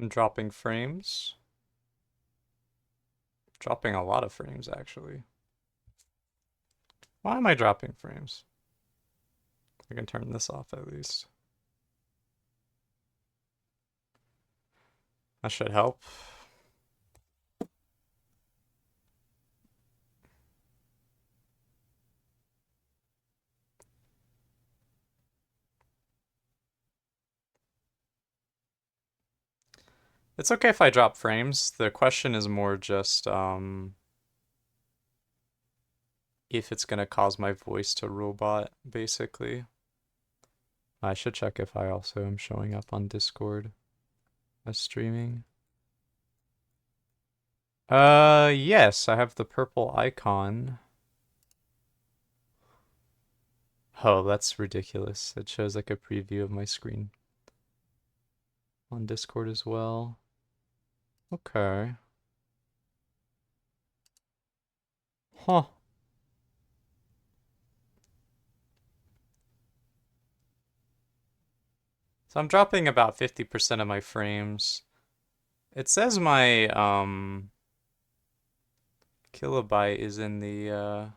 I'm dropping frames. Dropping a lot of frames, actually. Why am I dropping frames? I can turn this off at least. That should help. It's okay if I drop frames. The question is more just if it's gonna cause my voice to robot, basically. I should check if I also am showing up on Discord as streaming. Yes, I have the purple icon. Oh, that's ridiculous. It shows like a preview of my screen on Discord as well. Okay. Huh. So I'm dropping about 50% of my frames. It says my kilobyte is in the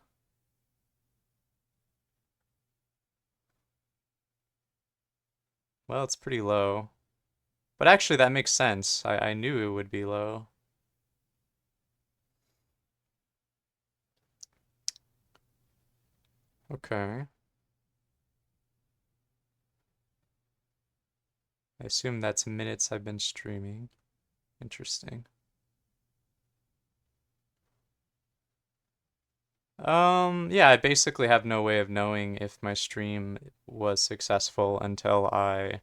well, it's pretty low. But actually that makes sense. I knew it would be low. Okay. I assume that's minutes I've been streaming. Interesting. Yeah, I basically have no way of knowing if my stream was successful until I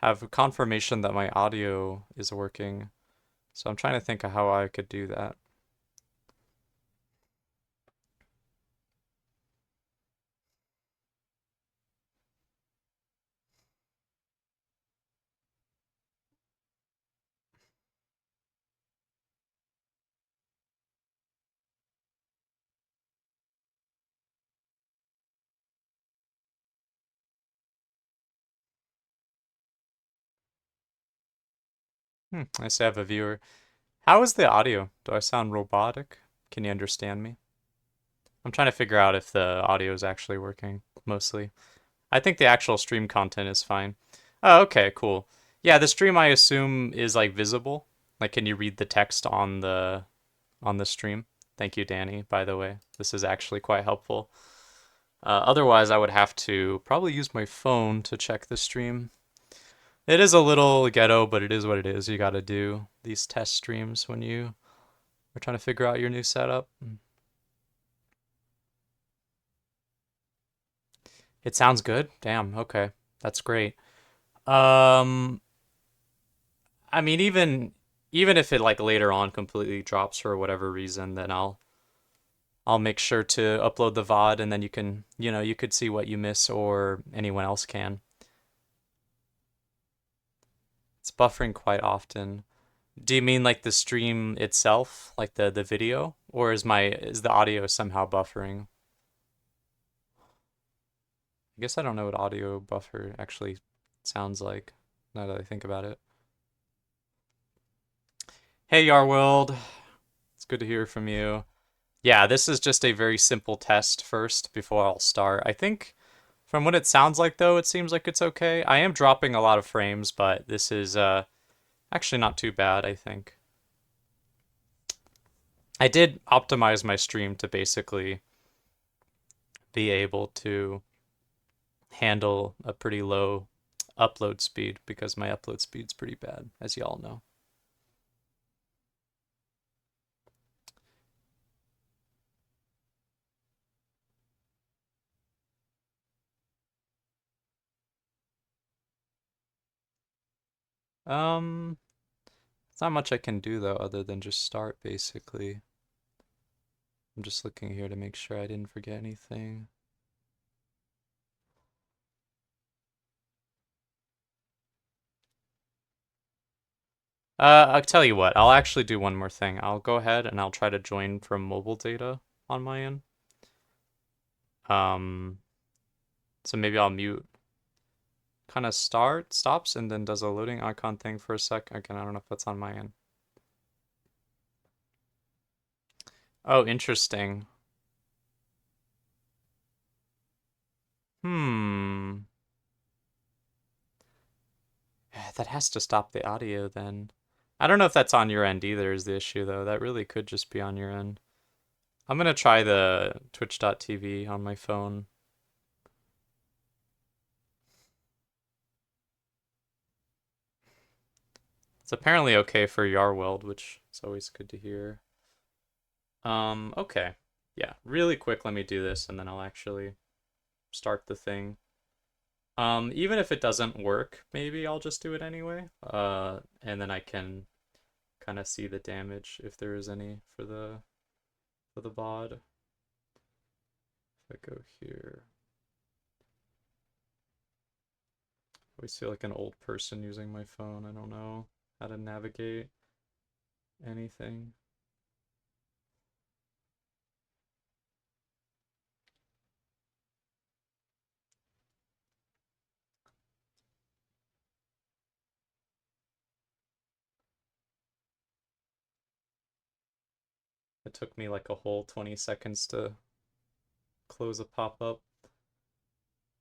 have confirmation that my audio is working. So I'm trying to think of how I could do that. I say I have a viewer. How is the audio? Do I sound robotic? Can you understand me? I'm trying to figure out if the audio is actually working, mostly. I think the actual stream content is fine. Oh, okay, cool. Yeah, the stream I assume is like visible. Like, can you read the text on the stream? Thank you, Danny, by the way. This is actually quite helpful. Otherwise, I would have to probably use my phone to check the stream. It is a little ghetto, but it is what it is. You got to do these test streams when you are trying to figure out your new setup. It sounds good. Damn. Okay. That's great. Um, I mean, even if it like later on completely drops for whatever reason, then I'll make sure to upload the VOD and then you can, you could see what you miss or anyone else can. It's buffering quite often. Do you mean like the stream itself, like the video, or is the audio somehow buffering? I guess I don't know what audio buffer actually sounds like now that I think about it. Hey Yarworld, it's good to hear from you. Yeah, this is just a very simple test first before I'll start. I think from what it sounds like though, it seems like it's okay. I am dropping a lot of frames, but this is actually not too bad, I think. I did optimize my stream to basically be able to handle a pretty low upload speed because my upload speed's pretty bad, as y'all know. Um, it's not much I can do though, other than just start basically. I'm just looking here to make sure I didn't forget anything. I'll tell you what, I'll actually do one more thing. I'll go ahead and I'll try to join from mobile data on my end. Um, so maybe I'll mute kind of stops, and then does a loading icon thing for a sec. Again, I don't know if that's on my end. Oh, interesting. Hmm. That has to stop the audio then. I don't know if that's on your end either, is the issue though. That really could just be on your end. I'm gonna try the twitch.tv on my phone. It's apparently okay for Yarweld, which is always good to hear. Okay. Yeah, really quick, let me do this and then I'll actually start the thing. Even if it doesn't work, maybe I'll just do it anyway. And then I can kind of see the damage if there is any for the VOD. If I go here. I always feel like an old person using my phone. I don't know how to navigate anything. It took me like a whole 20 seconds to close a pop-up.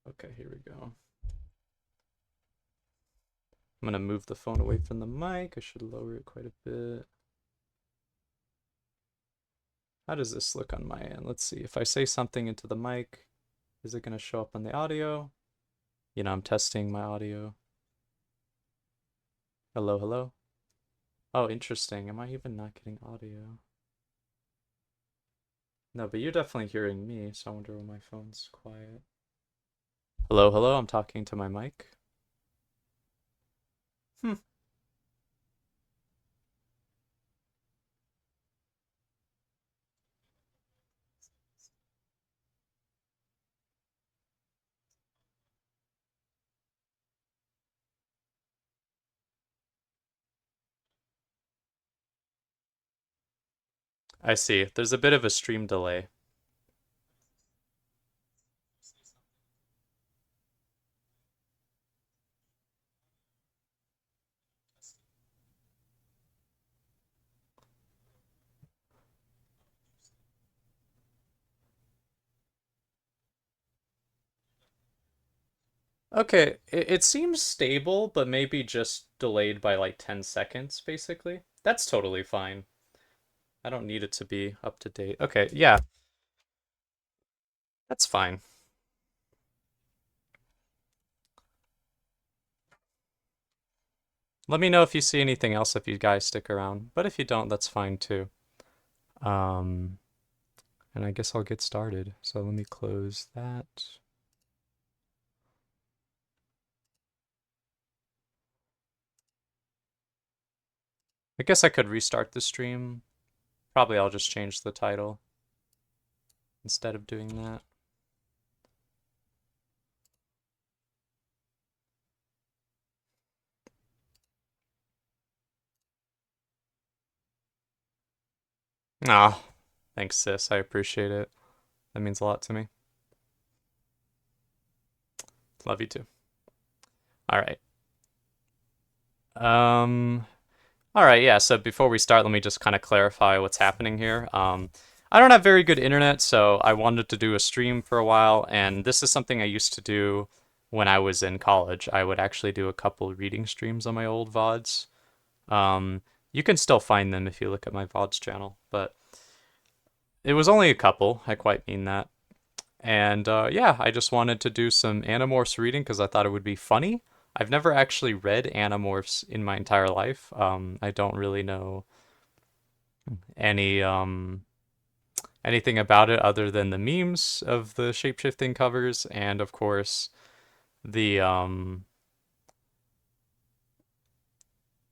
Okay, here we go. I'm gonna move the phone away from the mic. I should lower it quite a bit. How does this look on my end? Let's see. If I say something into the mic, is it gonna show up on the audio? You know, I'm testing my audio. Hello, hello. Oh, interesting. Am I even not getting audio? No, but you're definitely hearing me, so I wonder why my phone's quiet. Hello, hello. I'm talking to my mic. Hmm. I see. There's a bit of a stream delay. Okay, it seems stable, but maybe just delayed by like 10 seconds, basically. That's totally fine. I don't need it to be up to date. Okay, yeah, that's fine. Let me know if you see anything else if you guys stick around. But if you don't, that's fine too. Um, and I guess I'll get started. So let me close that. I guess I could restart the stream. Probably I'll just change the title instead of doing that. Ah, thanks, sis. I appreciate it. That means a lot to me. Love you too. All right. Um, all right, yeah. So before we start, let me just kind of clarify what's happening here. I don't have very good internet, so I wanted to do a stream for a while, and this is something I used to do when I was in college. I would actually do a couple reading streams on my old VODs. Um, you can still find them if you look at my VODs channel, but it was only a couple. I quite mean that. And yeah, I just wanted to do some Animorphs reading because I thought it would be funny. I've never actually read Animorphs in my entire life. I don't really know any anything about it other than the memes of the shapeshifting covers and of course the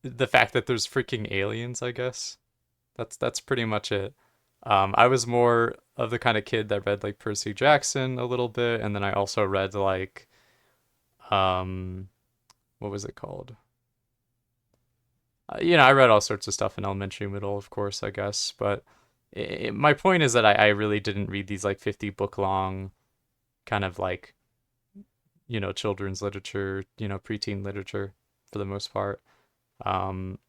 the fact that there's freaking aliens, I guess. That's pretty much it. I was more of the kind of kid that read like Percy Jackson a little bit, and then I also read like um what was it called? You know, I read all sorts of stuff in elementary, middle, of course, I guess. But my point is that I really didn't read these like 50 book long kind of like you know, children's literature, you know, preteen literature for the most part. Um,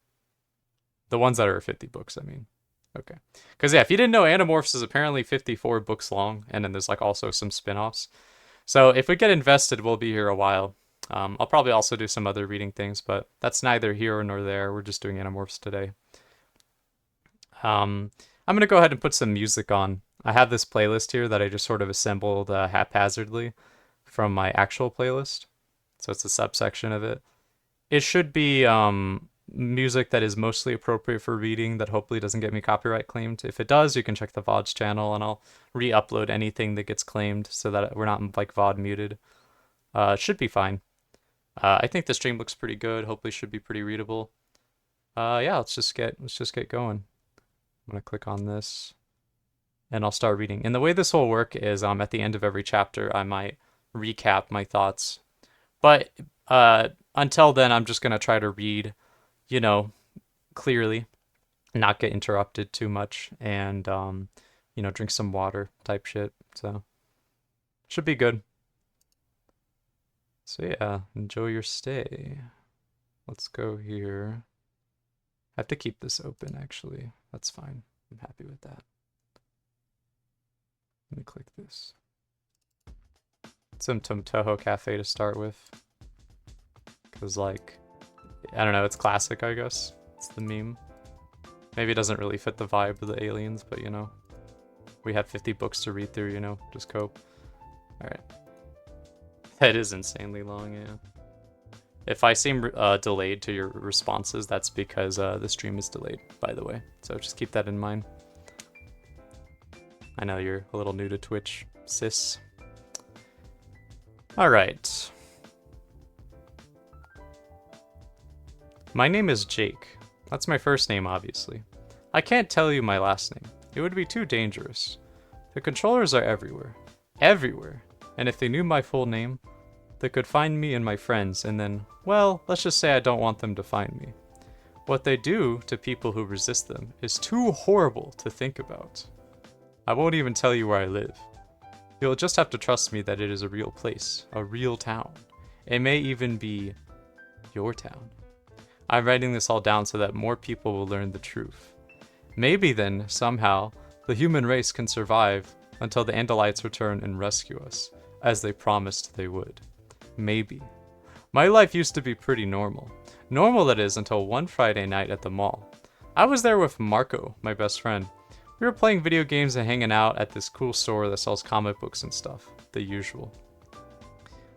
the ones that are 50 books, I mean. Okay. Because, yeah, if you didn't know, Animorphs is apparently 54 books long, and then there's, like, also some spin offs. So if we get invested, we'll be here a while. I'll probably also do some other reading things, but that's neither here nor there. We're just doing Animorphs today. I'm going to go ahead and put some music on. I have this playlist here that I just sort of assembled haphazardly from my actual playlist. So it's a subsection of it. It should be music that is mostly appropriate for reading that hopefully doesn't get me copyright claimed. If it does, you can check the VOD's channel and I'll re-upload anything that gets claimed so that we're not like VOD muted. It should be fine. I think the stream looks pretty good. Hopefully should be pretty readable. Yeah, let's just get going. I'm gonna click on this and I'll start reading. And the way this will work is at the end of every chapter I might recap my thoughts. But until then I'm just gonna try to read, you know, clearly, not get interrupted too much, and you know, drink some water type shit. So should be good. So yeah, enjoy your stay. Let's go here. I have to keep this open actually. That's fine. I'm happy with that. Let me click this. Some Toho Cafe to start with. Cause like, I don't know, it's classic, I guess. It's the meme. Maybe it doesn't really fit the vibe of the aliens, but you know, we have 50 books to read through, you know, just cope. Alright. That is insanely long, yeah. If I seem delayed to your responses, that's because the stream is delayed, by the way. So just keep that in mind. I know you're a little new to Twitch, sis. Alright. My name is Jake. That's my first name, obviously. I can't tell you my last name. It would be too dangerous. The controllers are everywhere. Everywhere. And if they knew my full name, they could find me and my friends, and then, well, let's just say I don't want them to find me. What they do to people who resist them is too horrible to think about. I won't even tell you where I live. You'll just have to trust me that it is a real place, a real town. It may even be your town. I'm writing this all down so that more people will learn the truth. Maybe then, somehow, the human race can survive until the Andalites return and rescue us, as they promised they would. Maybe. My life used to be pretty normal. Normal, that is, until one Friday night at the mall. I was there with Marco, my best friend. We were playing video games and hanging out at this cool store that sells comic books and stuff. The usual.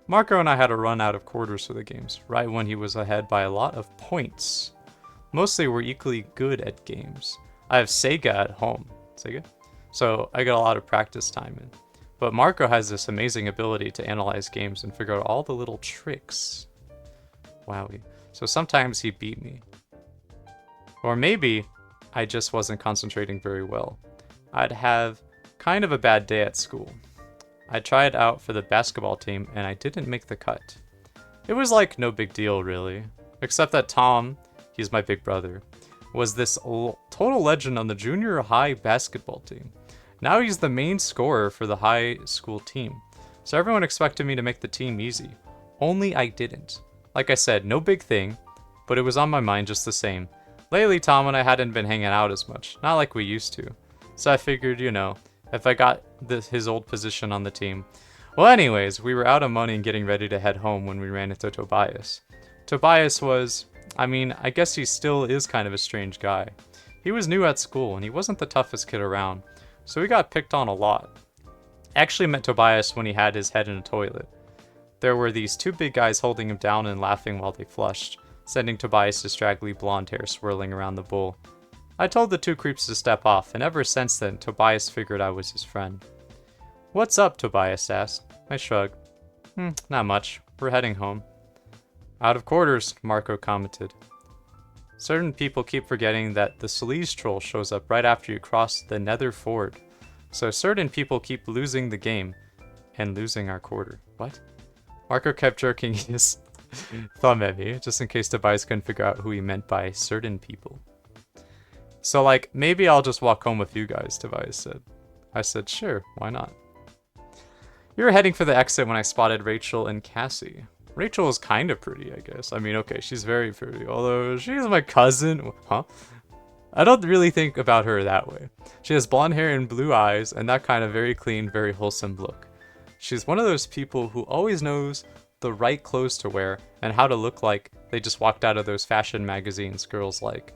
Marco and I had a run out of quarters for the games, right when he was ahead by a lot of points. Mostly we're equally good at games. I have Sega at home. Sega? So I get a lot of practice time in. But Marco has this amazing ability to analyze games and figure out all the little tricks. Wowie. So sometimes he beat me. Or maybe I just wasn't concentrating very well. I'd have kind of a bad day at school. I tried out for the basketball team and I didn't make the cut. It was like no big deal really, except that Tom, he's my big brother, was this total legend on the junior high basketball team. Now he's the main scorer for the high school team, so everyone expected me to make the team easy. Only I didn't. Like I said, no big thing, but it was on my mind just the same. Lately, Tom and I hadn't been hanging out as much, not like we used to. So I figured, you know, if I got his old position on the team. Well, anyways, we were out of money and getting ready to head home when we ran into Tobias. Tobias was, I mean, I guess he still is kind of a strange guy. He was new at school and he wasn't the toughest kid around, so he got picked on a lot. I actually met Tobias when he had his head in a toilet. There were these two big guys holding him down and laughing while they flushed, sending Tobias' straggly blonde hair swirling around the bowl. I told the two creeps to step off, and ever since then, Tobias figured I was his friend. "What's up?" Tobias asked. I shrugged. Not much. We're heading home." "Out of quarters," Marco commented. "Certain people keep forgetting that the Sleaze troll shows up right after you cross the Nether Ford. So certain people keep losing the game, and losing our quarter." What? Marco kept jerking his thumb at me, just in case Tobias couldn't figure out who he meant by certain people. "So, like, maybe I'll just walk home with you guys," Tobias said. I said, "Sure, why not?" We were heading for the exit when I spotted Rachel and Cassie. Rachel is kind of pretty, I guess. I mean, okay, she's very pretty, although she's my cousin. Huh? I don't really think about her that way. She has blonde hair and blue eyes, and that kind of very clean, very wholesome look. She's one of those people who always knows the right clothes to wear and how to look like they just walked out of those fashion magazines girls like.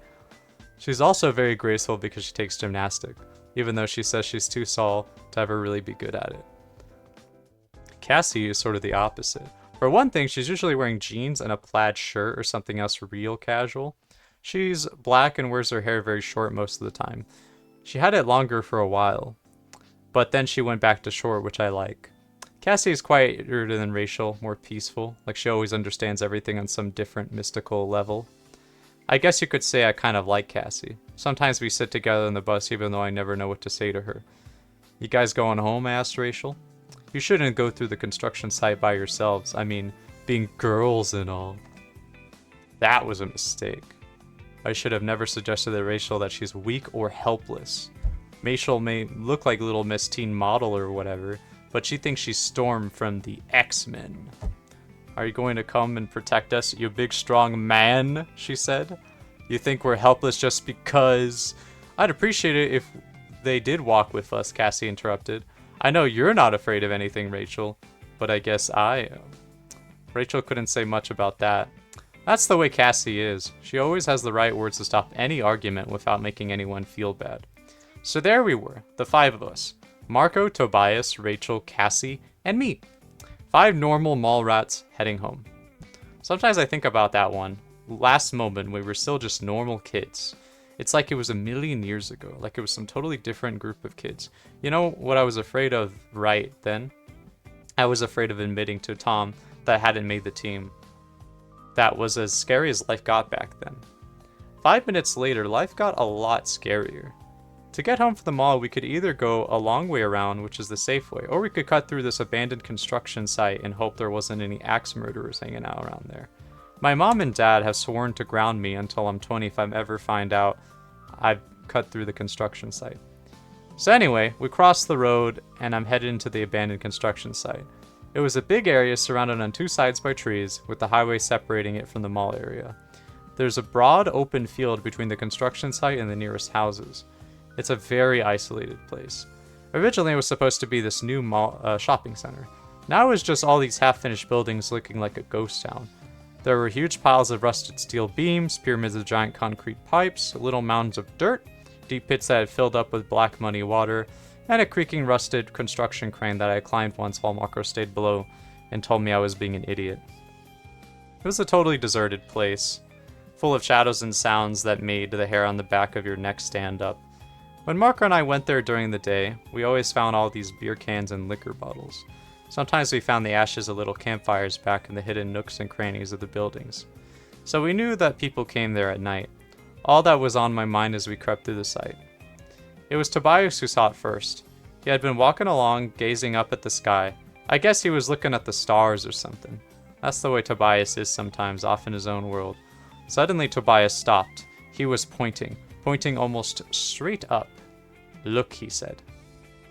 She's also very graceful because she takes gymnastics, even though she says she's too tall to ever really be good at it. Cassie is sort of the opposite. For one thing, she's usually wearing jeans and a plaid shirt or something else real casual. She's black and wears her hair very short most of the time. She had it longer for a while, but then she went back to short, which I like. Cassie is quieter than Rachel, more peaceful, like she always understands everything on some different mystical level. I guess you could say I kind of like Cassie. Sometimes we sit together on the bus even though I never know what to say to her. "You guys going home?" I asked Rachel. "You shouldn't go through the construction site by yourselves. I mean, being girls and all." That was a mistake. I should have never suggested to Rachel that she's weak or helpless. Rachel may look like Little Miss Teen Model or whatever, but she thinks she's Storm from the X-Men. "Are you going to come and protect us, you big strong man?" she said. "You think we're helpless just because—" "I'd appreciate it if they did walk with us," Cassie interrupted. "I know you're not afraid of anything, Rachel, but I guess I am." Rachel couldn't say much about that. That's the way Cassie is. She always has the right words to stop any argument without making anyone feel bad. So there we were, the 5 of us. Marco, Tobias, Rachel, Cassie, and me. 5 normal mall rats heading home. Sometimes I think about that one. Last moment, we were still just normal kids. It's like it was a million years ago, like it was some totally different group of kids. You know what I was afraid of right then? I was afraid of admitting to Tom that I hadn't made the team. That was as scary as life got back then. 5 minutes later, life got a lot scarier. To get home from the mall, we could either go a long way around, which is the safe way, or we could cut through this abandoned construction site and hope there wasn't any axe murderers hanging out around there. My mom and dad have sworn to ground me until I'm 20 if I ever find out I've cut through the construction site. So anyway, we crossed the road and I'm headed into the abandoned construction site. It was a big area surrounded on 2 sides by trees, with the highway separating it from the mall area. There's a broad open field between the construction site and the nearest houses. It's a very isolated place. Originally it was supposed to be this new mall, shopping center. Now it's just all these half-finished buildings looking like a ghost town. There were huge piles of rusted steel beams, pyramids of giant concrete pipes, little mounds of dirt, deep pits that had filled up with black muddy water, and a creaking rusted construction crane that I climbed once while Marco stayed below and told me I was being an idiot. It was a totally deserted place, full of shadows and sounds that made the hair on the back of your neck stand up. When Marco and I went there during the day, we always found all these beer cans and liquor bottles. Sometimes we found the ashes of little campfires back in the hidden nooks and crannies of the buildings. So we knew that people came there at night. All that was on my mind as we crept through the site. It was Tobias who saw it first. He had been walking along, gazing up at the sky. I guess he was looking at the stars or something. That's the way Tobias is sometimes, off in his own world. Suddenly Tobias stopped. He was pointing almost straight up. "Look," he said.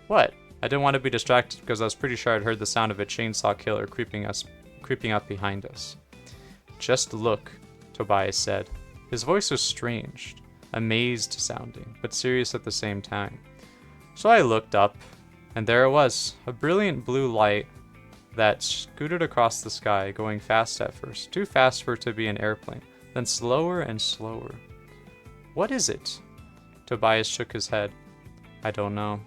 "What?" I didn't want to be distracted because I was pretty sure I'd heard the sound of a chainsaw killer creeping up behind us. "Just look," Tobias said. His voice was strange, amazed sounding, but serious at the same time. So I looked up, and there it was, a brilliant blue light that scooted across the sky, going fast at first, too fast for it to be an airplane, then slower and slower. "What is it?" Tobias shook his head. "I don't know."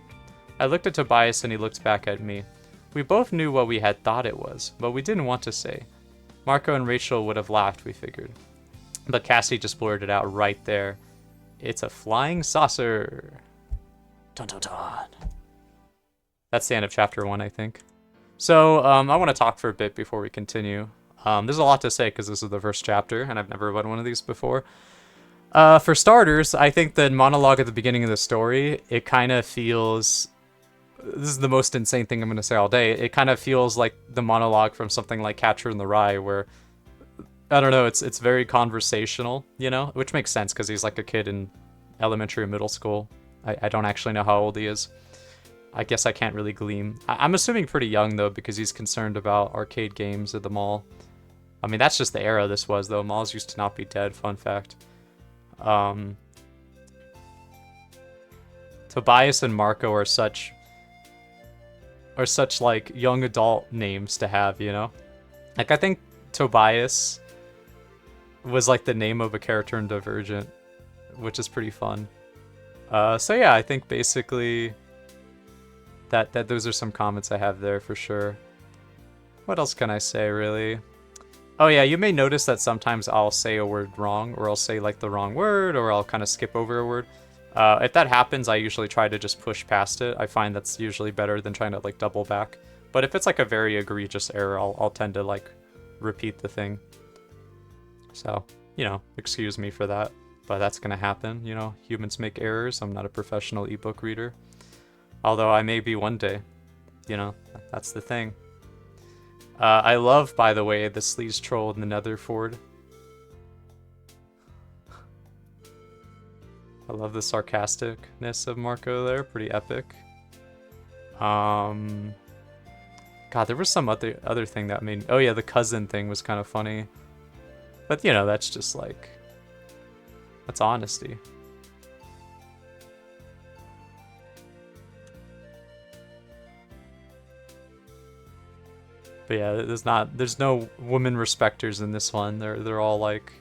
I looked at Tobias and he looked back at me. We both knew what we had thought it was, but we didn't want to say. Marco and Rachel would have laughed, we figured. But Cassie just blurted out right there, "It's a flying saucer." Dun dun dun. That's the end of chapter 1, I think. So, I want to talk for a bit before we continue. There's a lot to say because this is the first chapter, and I've never read one of these before. For starters, I think the monologue at the beginning of the story, it kind of feels... This is the most insane thing I'm going to say all day. It kind of feels like the monologue from something like Catcher in the Rye, where... I don't know, it's very conversational, you know? Which makes sense, because he's like a kid in elementary or middle school. I don't actually know how old he is. I guess I can't really glean. I'm assuming pretty young, though, because he's concerned about arcade games at the mall. I mean, that's just the era this was, though. Malls used to not be dead, fun fact. Tobias and Marco are such like young adult names to have, you know? Like, I think Tobias was like the name of a character in Divergent, which is pretty fun. So yeah, I think basically that those are some comments I have there for sure. What else can I say, really? Oh yeah, you may notice that sometimes I'll say a word wrong, or I'll say like the wrong word, or I'll kind of skip over a word. If that happens, I usually try to just push past it. I find that's usually better than trying to like double back. But if it's like a very egregious error, I'll tend to like repeat the thing. So, you know, excuse me for that. But that's gonna happen, you know, humans make errors. I'm not a professional ebook reader. Although I may be one day. You know, that's the thing. I love, by the way, the sleaze troll in the Netherford. I love the sarcasticness of Marco there, pretty epic. God, there was some other thing that made... Oh yeah, the cousin thing was kind of funny. But, you know, that's just like... That's honesty. But yeah, there's no women respecters in this one. They're all like...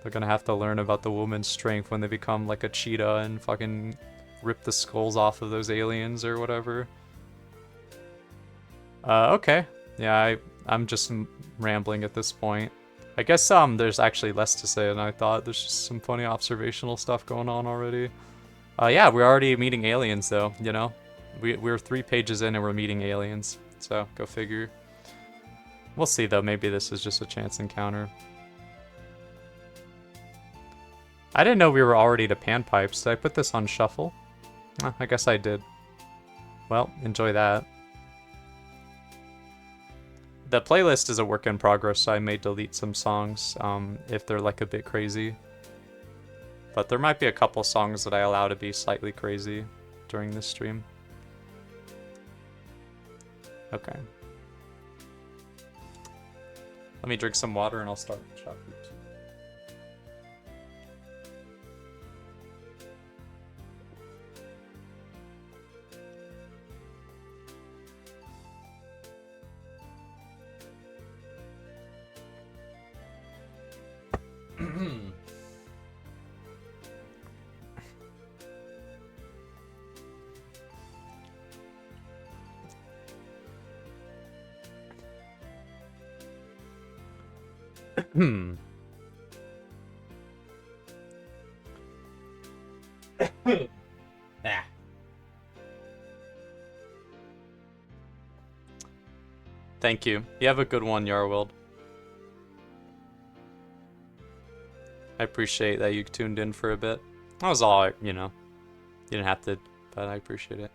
They're gonna have to learn about the woman's strength when they become like a cheetah and fucking rip the skulls off of those aliens or whatever. Okay. Yeah, I'm just rambling at this point. I guess there's actually less to say than I thought. There's just some funny observational stuff going on already. Yeah, we're already meeting aliens though, you know? We're 3 pages in and we're meeting aliens. So, go figure. We'll see though, maybe this is just a chance encounter. I didn't know we were already to panpipes. Did I put this on shuffle? I guess I did. Well, enjoy that. The playlist is a work in progress, so I may delete some songs if they're like a bit crazy. But there might be a couple songs that I allow to be slightly crazy during this stream. Okay. Let me drink some water and I'll start the chapter 2. Ah. Thank you. You have a good one, Yarwild. I appreciate that you tuned in for a bit. That was all, you know. You didn't have to, but I appreciate it.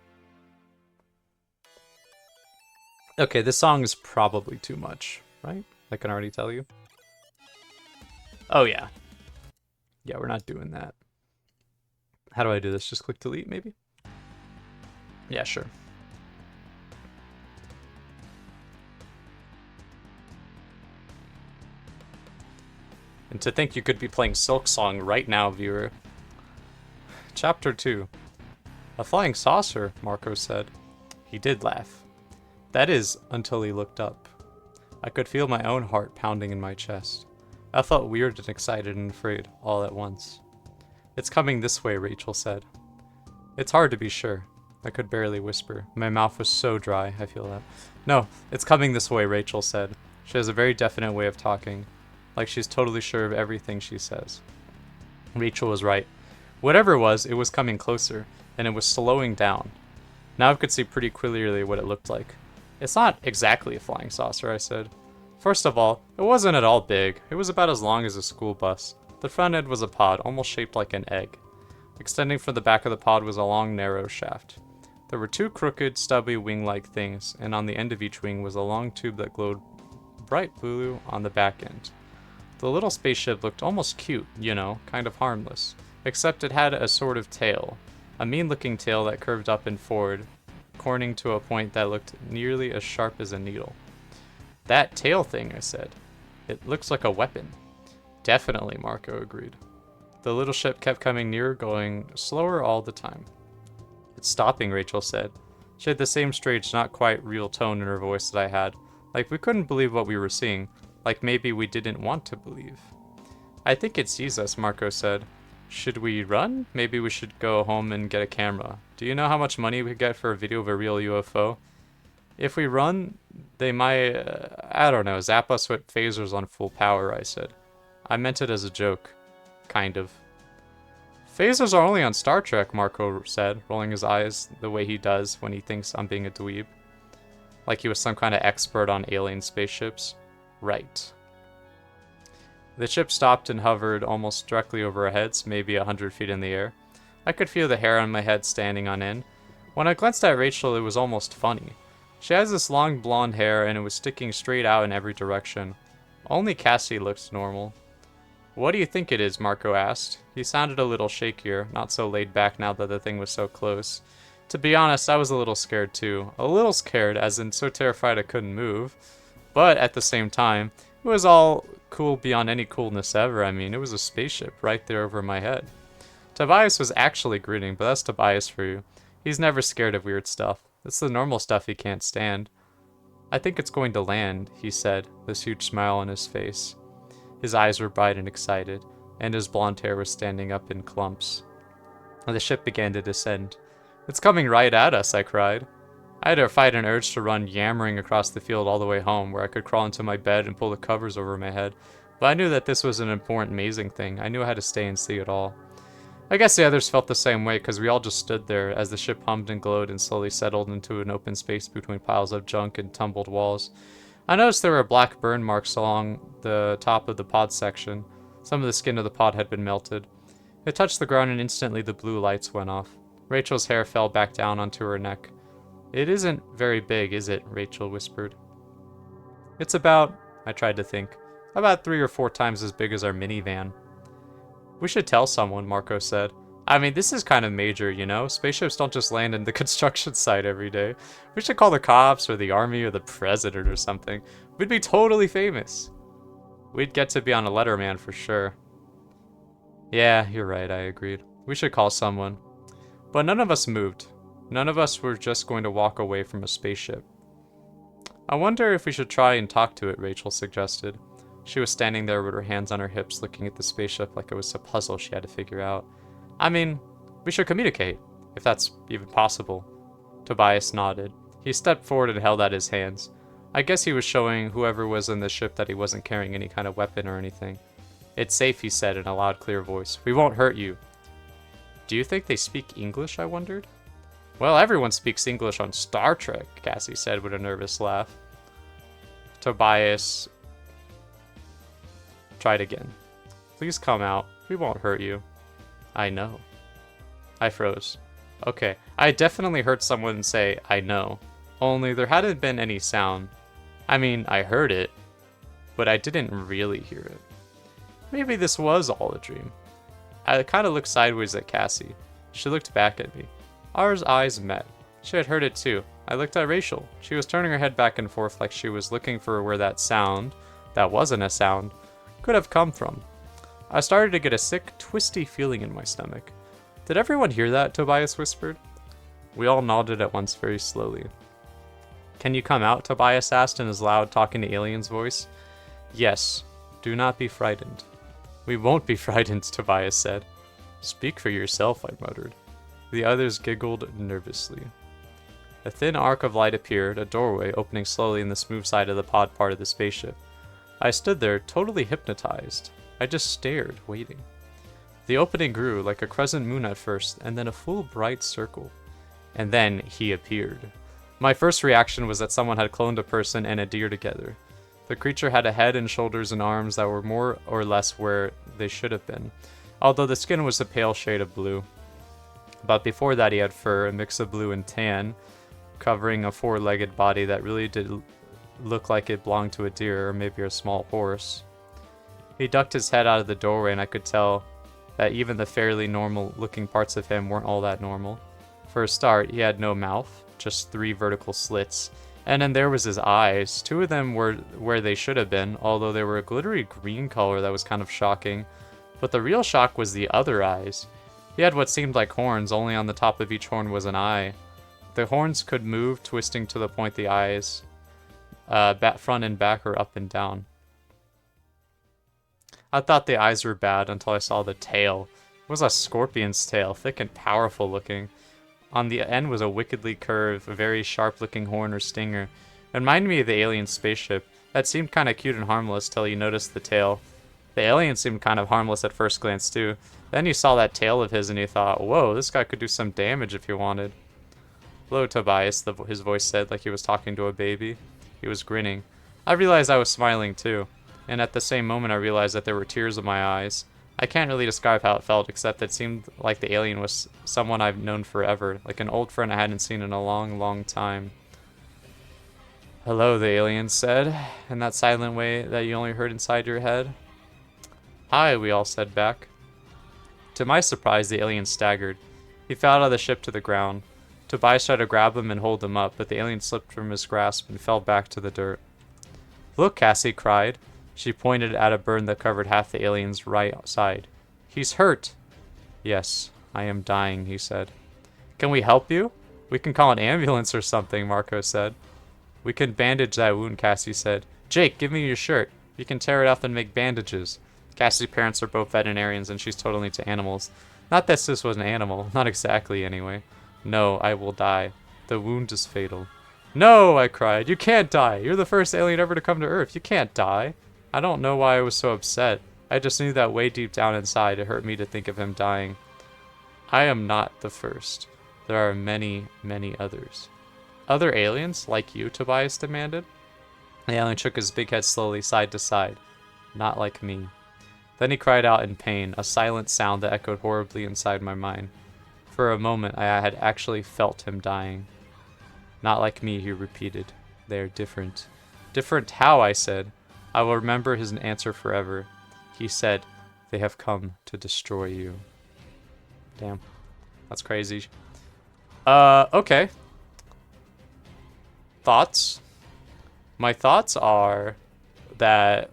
Okay, this song is probably too much, right? I can already tell you. Oh, yeah. Yeah, we're not doing that. How do I do this? Just click delete, maybe? Yeah, sure. And to think you could be playing Silk Song right now, viewer. Chapter 2. A flying saucer, Marco said. He did laugh. That is, until he looked up. I could feel my own heart pounding in my chest. I felt weird and excited and afraid, all at once. It's coming this way, Rachel said. It's hard to be sure. I could barely whisper. My mouth was so dry, I feel that. No, it's coming this way, Rachel said. She has a very definite way of talking. Like she's totally sure of everything she says. Rachel was right. Whatever it was coming closer, and it was slowing down. Now I could see pretty clearly what it looked like. It's not exactly a flying saucer, I said. First of all, it wasn't at all big. It was about as long as a school bus. The front end was a pod, almost shaped like an egg. Extending from the back of the pod was a long, narrow shaft. There were 2 crooked, stubby wing-like things, and on the end of each wing was a long tube that glowed bright blue on the back end. The little spaceship looked almost cute, you know, kind of harmless. Except it had a sort of tail. a mean-looking tail that curved up and forward, corning to a point that looked nearly as sharp as a needle. That tail thing, I said. It looks like a weapon. Definitely, Marco agreed. The little ship kept coming nearer, going slower all the time. It's stopping, Rachel said. She had the same strange, not quite real tone in her voice that I had. Like we couldn't believe what we were seeing. Like maybe we didn't want to believe. I think it sees us, Marco said. Should we run? Maybe we should go home and get a camera. Do you know how much money we could get for a video of a real UFO? If we run, they might, I don't know, zap us with phasers on full power, I said. I meant it as a joke. Kind of. Phasers are only on Star Trek, Marco said, rolling his eyes the way he does when he thinks I'm being a dweeb. Like he was some kind of expert on alien spaceships. Right. The ship stopped and hovered almost directly over our heads, maybe 100 feet in the air. I could feel the hair on my head standing on end. When I glanced at Rachel, it was almost funny. She has this long blonde hair and it was sticking straight out in every direction. Only Cassie looked normal. What do you think it is? Marco asked. He sounded a little shakier, not so laid back now that the thing was so close. To be honest, I was a little scared too. A little scared, as in so terrified I couldn't move. But at the same time, it was all cool beyond any coolness ever. I mean, it was a spaceship right there over my head. Tobias was actually grinning, but that's Tobias for you. He's never scared of weird stuff. It's the normal stuff he can't stand. I think it's going to land, he said, this huge smile on his face. His eyes were bright and excited, and his blonde hair was standing up in clumps. The ship began to descend. It's coming right at us, I cried. I had to fight an urge to run yammering across the field all the way home, where I could crawl into my bed and pull the covers over my head. But I knew that this was an important, amazing thing. I knew I had to stay and see it all. I guess the others felt the same way, because we all just stood there as the ship hummed and glowed and slowly settled into an open space between piles of junk and tumbled walls. I noticed there were black burn marks along the top of the pod section. Some of the skin of the pod had been melted. It touched the ground and instantly the blue lights went off. Rachel's hair fell back down onto her neck. It isn't very big, is it? Rachel whispered. It's about, I tried to think, about 3 or 4 times as big as our minivan. We should tell someone, Marco said. I mean, this is kind of major, you know? Spaceships don't just land in the construction site every day. We should call the cops or the army or the president or something. We'd be totally famous. We'd get to be on a Letterman for sure. Yeah, you're right, I agreed. We should call someone. But none of us moved. None of us were just going to walk away from a spaceship. I wonder if we should try and talk to it, Rachel suggested. She was standing there with her hands on her hips looking at the spaceship like it was a puzzle she had to figure out. I mean, we should communicate, if that's even possible. Tobias nodded. He stepped forward and held out his hands. I guess he was showing whoever was in the ship that he wasn't carrying any kind of weapon or anything. It's safe, he said in a loud, clear voice. We won't hurt you. Do you think they speak English, I wondered? Well, everyone speaks English on Star Trek, Cassie said with a nervous laugh. Tobias tried again. Please come out. We won't hurt you. I know. I froze. Okay, I definitely heard someone say, I know. Only there hadn't been any sound. I mean, I heard it, but I didn't really hear it. Maybe this was all a dream. I kind of looked sideways at Cassie. She looked back at me. Our eyes met. She had heard it too. I looked at Rachel. She was turning her head back and forth like she was looking for where that sound, that wasn't a sound, could have come from. I started to get a sick, twisty feeling in my stomach. Did everyone hear that? Tobias whispered. We all nodded at once very slowly. Can you come out? Tobias asked in his loud, talking to aliens voice. Yes. Do not be frightened. We won't be frightened, Tobias said. Speak for yourself, I muttered. The others giggled nervously. A thin arc of light appeared, a doorway opening slowly in the smooth side of the pod part of the spaceship. I stood there, totally hypnotized. I just stared, waiting. The opening grew, like a crescent moon at first, and then a full bright circle. And then he appeared. My first reaction was that someone had cloned a person and a deer together. The creature had a head and shoulders and arms that were more or less where they should have been, although the skin was a pale shade of blue. But before that he had fur, a mix of blue and tan, covering a 4-legged body that really did look like it belonged to a deer or maybe a small horse. He ducked his head out of the doorway and I could tell that even the fairly normal looking parts of him weren't all that normal. For a start, he had no mouth, just 3 vertical slits. And then there was his eyes. 2 of them were where they should have been, although they were a glittery green color that was kind of shocking. But the real shock was the other eyes. He had what seemed like horns, only on the top of each horn was an eye. The horns could move, twisting to the point the eyes, front and back, or up and down. I thought the eyes were bad until I saw the tail. It was a scorpion's tail, thick and powerful looking. On the end was a wickedly curved, very sharp-looking horn or stinger. It reminded me of the alien spaceship. That seemed kind of cute and harmless till you noticed the tail. The alien seemed kind of harmless at first glance too. Then you saw that tail of his and you thought, whoa, this guy could do some damage if he wanted. Hello, Tobias, his voice said, like he was talking to a baby. He was grinning. I realized I was smiling too. And at the same moment I realized that there were tears in my eyes. I can't really describe how it felt, except it seemed like the alien was someone I've known forever, like an old friend I hadn't seen in a long, long time. Hello, the alien said, in that silent way that you only heard inside your head. Hi, we all said back. To my surprise, the alien staggered. He fell out of the ship to the ground. Tobias tried to grab him and hold him up, but the alien slipped from his grasp and fell back to the dirt. Look, Cassie cried. She pointed at a burn that covered half the alien's right side. He's hurt. Yes, I am dying, he said. Can we help you? We can call an ambulance or something, Marco said. We can bandage that wound, Cassie said. Jake, give me your shirt. You can tear it off and make bandages. Cassie's parents are both veterinarians and she's totally into animals. Not that this was an animal. Not exactly, anyway. No, I will die. The wound is fatal. No, I cried. You can't die. You're the first alien ever to come to Earth. You can't die. I don't know why I was so upset. I just knew that way deep down inside it hurt me to think of him dying. I am not the first. There are many, many others. Other aliens, like you, Tobias demanded. The alien shook his big head slowly side to side. Not like me. Then he cried out in pain, a silent sound that echoed horribly inside my mind. For a moment, I had actually felt him dying. Not like me, he repeated. They are different. Different how, I said. I will remember his answer forever. He said, they have come to destroy you. Damn. That's crazy. Okay. Thoughts? My thoughts are that,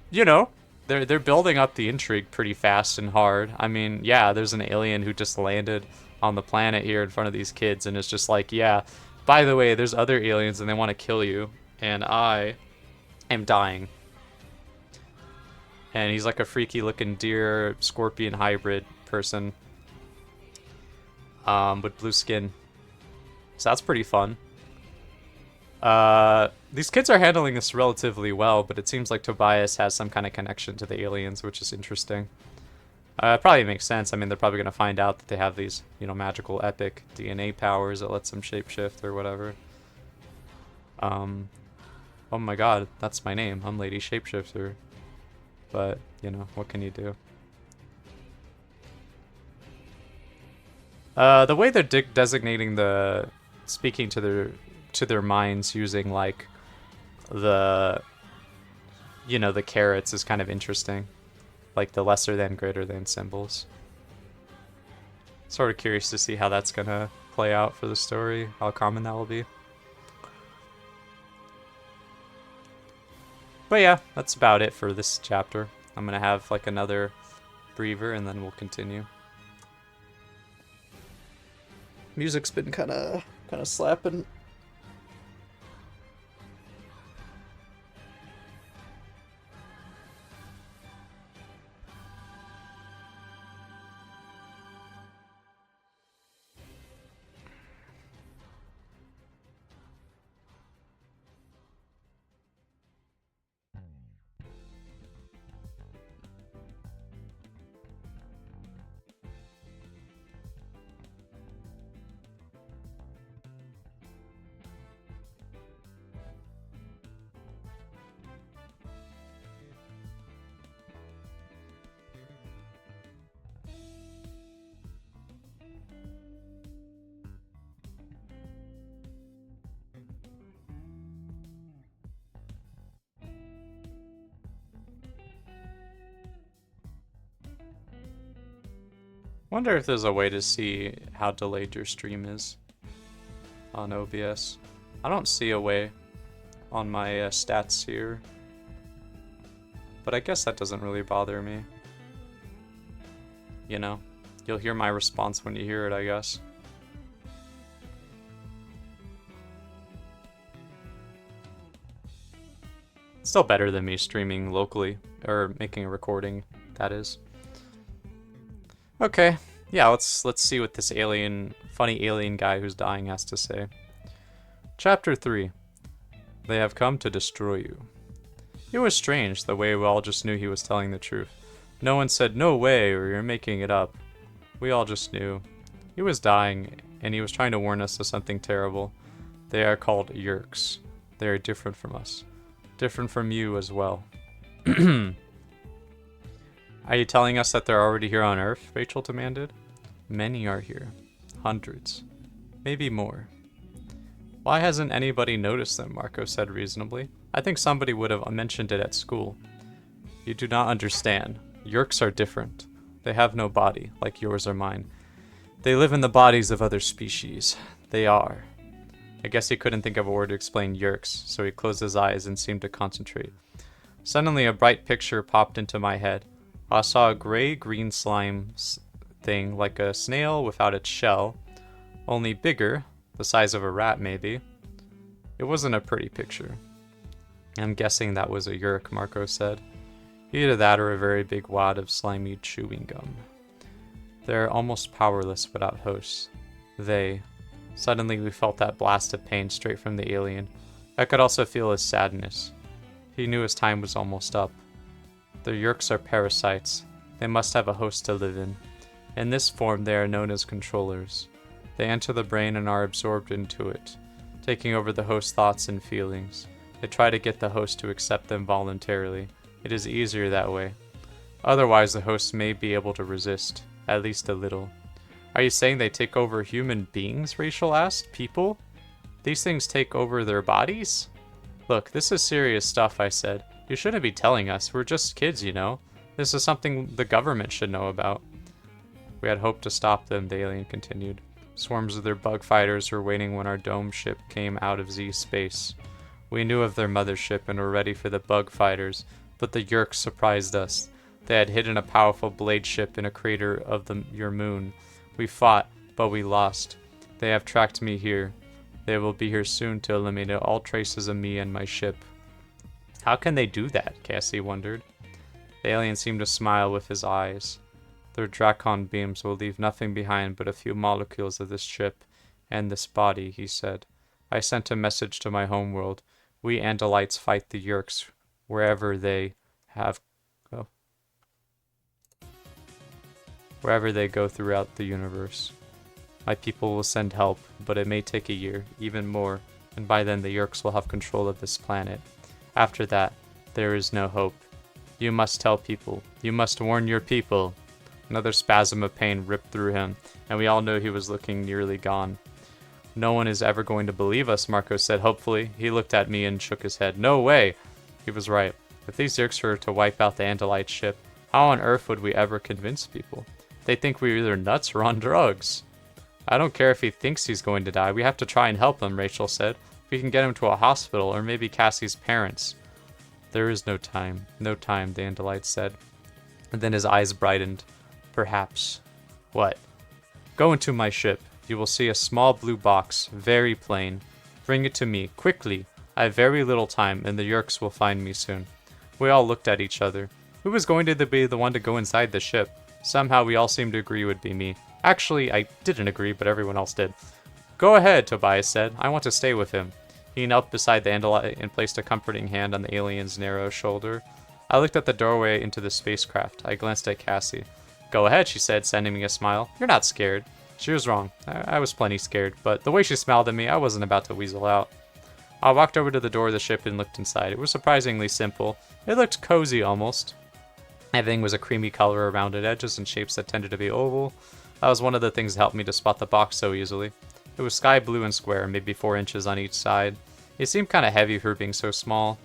you know, they're building up the intrigue pretty fast and hard. I mean, yeah, there's an alien who just landed on the planet here in front of these kids, and it's just like, yeah, by the way, there's other aliens and they want to kill you, and I am dying. And he's like a freaky looking deer scorpion hybrid person with blue skin. So that's pretty fun. These kids are handling this relatively well, but it seems like Tobias has some kind of connection to the aliens, which is interesting. It probably makes sense. I mean, they're probably going to find out that they have these, you know, magical epic DNA powers that lets them shapeshift or whatever. Oh my god, that's my name. I'm Lady Shapeshifter. But, you know, what can you do? The way they're designating the... speaking to their minds using, like, the... you know, the carrots is kind of interesting. Like the lesser than, greater than symbols. Sort of curious to see how that's gonna play out for the story, how common that will be. But yeah, that's about it for this chapter. I'm gonna have like another breather and then we'll continue. Music's been kind of slapping. Wonder if there's a way to see how delayed your stream is on OBS. I don't see a way on my stats here, but I guess that doesn't really bother me. You know, you'll hear my response when you hear it, I guess. It's still better than me streaming locally, or making a recording, that is. Okay, yeah, let's see what this funny alien guy who's dying has to say. Chapter 3. They have come to destroy you. It was strange, the way we all just knew he was telling the truth. No one said, "No way," or "You're making it up." We all just knew. He was dying, and he was trying to warn us of something terrible. They are called Yerks. They are different from us. Different from you as well. Are you telling us that they're already here on Earth? Rachel demanded. Many are here. Hundreds. Maybe more. Why hasn't anybody noticed them? Marco said reasonably. I think somebody would have mentioned it at school. You do not understand. Yerks are different. They have no body, like yours or mine. They live in the bodies of other species. They are. I guess he couldn't think of a word to explain Yerks, so he closed his eyes and seemed to concentrate. Suddenly a bright picture popped into my head. I saw a gray-green slime thing, like a snail without its shell, only bigger, the size of a rat maybe. It wasn't a pretty picture. I'm guessing that was a Yerk, Marco said. Either that or a very big wad of slimy chewing gum. They're almost powerless without hosts. Suddenly we felt that blast of pain straight from the alien. I could also feel his sadness. He knew his time was almost up. The Yerks are parasites. They must have a host to live in. In this form they are known as controllers. They enter the brain and are absorbed into it, taking over the host's thoughts and feelings. They try to get the host to accept them voluntarily. It is easier that way. Otherwise the host may be able to resist, at least a little. Are you saying they take over human beings? Rachel asked. People? These things take over their bodies? Look, this is serious stuff, I said. You shouldn't be telling us. We're just kids, you know. This is something the government should know about. We had hoped to stop them, the alien continued. Swarms of their bug fighters were waiting when our dome ship came out of Z space. We knew of their mothership and were ready for the bug fighters, but the Yerks surprised us. They had hidden a powerful blade ship in a crater of your moon. We fought, but we lost. They have tracked me here. They will be here soon to eliminate all traces of me and my ship. How can they do that? Cassie wondered. The alien seemed to smile with his eyes. Their Dracon beams will leave nothing behind but a few molecules of this ship and this body, he said. I sent a message to my homeworld. We Andalites fight the Yerks wherever they go throughout the universe. My people will send help, but it may take a year, even more, and by then the Yerks will have control of this planet. After that, there is no hope. You must tell people. You must warn your people. Another spasm of pain ripped through him, and we all knew he was looking nearly gone. No one is ever going to believe us, Marco said hopefully. He looked at me and shook his head. No way! He was right. If these Yerks were to wipe out the Andalite ship, how on earth would we ever convince people? They think we're either nuts or on drugs. I don't care if he thinks he's going to die. We have to try and help him, Rachel said. We can get him to a hospital, or maybe Cassie's parents. There is no time. No time, the Andalite said. And then his eyes brightened. Perhaps. What? Go into my ship. You will see a small blue box, very plain. Bring it to me, quickly. I have very little time, and the Yerks will find me soon. We all looked at each other. Who was going to be the one to go inside the ship? Somehow we all seemed to agree it would be me. Actually, I didn't agree, but everyone else did. Go ahead, Tobias said. I want to stay with him. He knelt beside the Andalite and placed a comforting hand on the alien's narrow shoulder. I looked at the doorway into the spacecraft. I glanced at Cassie. Go ahead, she said, sending me a smile. You're not scared. She was wrong. I was plenty scared, but the way she smiled at me, I wasn't about to weasel out. I walked over to the door of the ship and looked inside. It was surprisingly simple. It looked cozy almost. Everything was a creamy color around it, edges and shapes that tended to be oval. That was one of the things that helped me to spot the box so easily. It was sky blue and square, maybe 4 inches on each side. It seemed kind of heavy for being so small.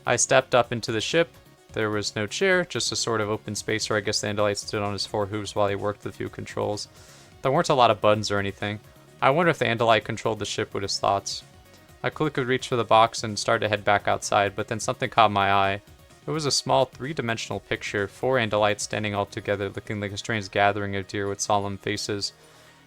I stepped up into the ship. There was no chair, just a sort of open space where I guess the Andalite stood on his 4 hooves while he worked with a few controls. There weren't a lot of buttons or anything. I wonder if the Andalite controlled the ship with his thoughts. I quickly reached for the box and started to head back outside, but then something caught my eye. It was a small 3-dimensional picture, 4 Andalites standing all together, looking like a strange gathering of deer with solemn faces.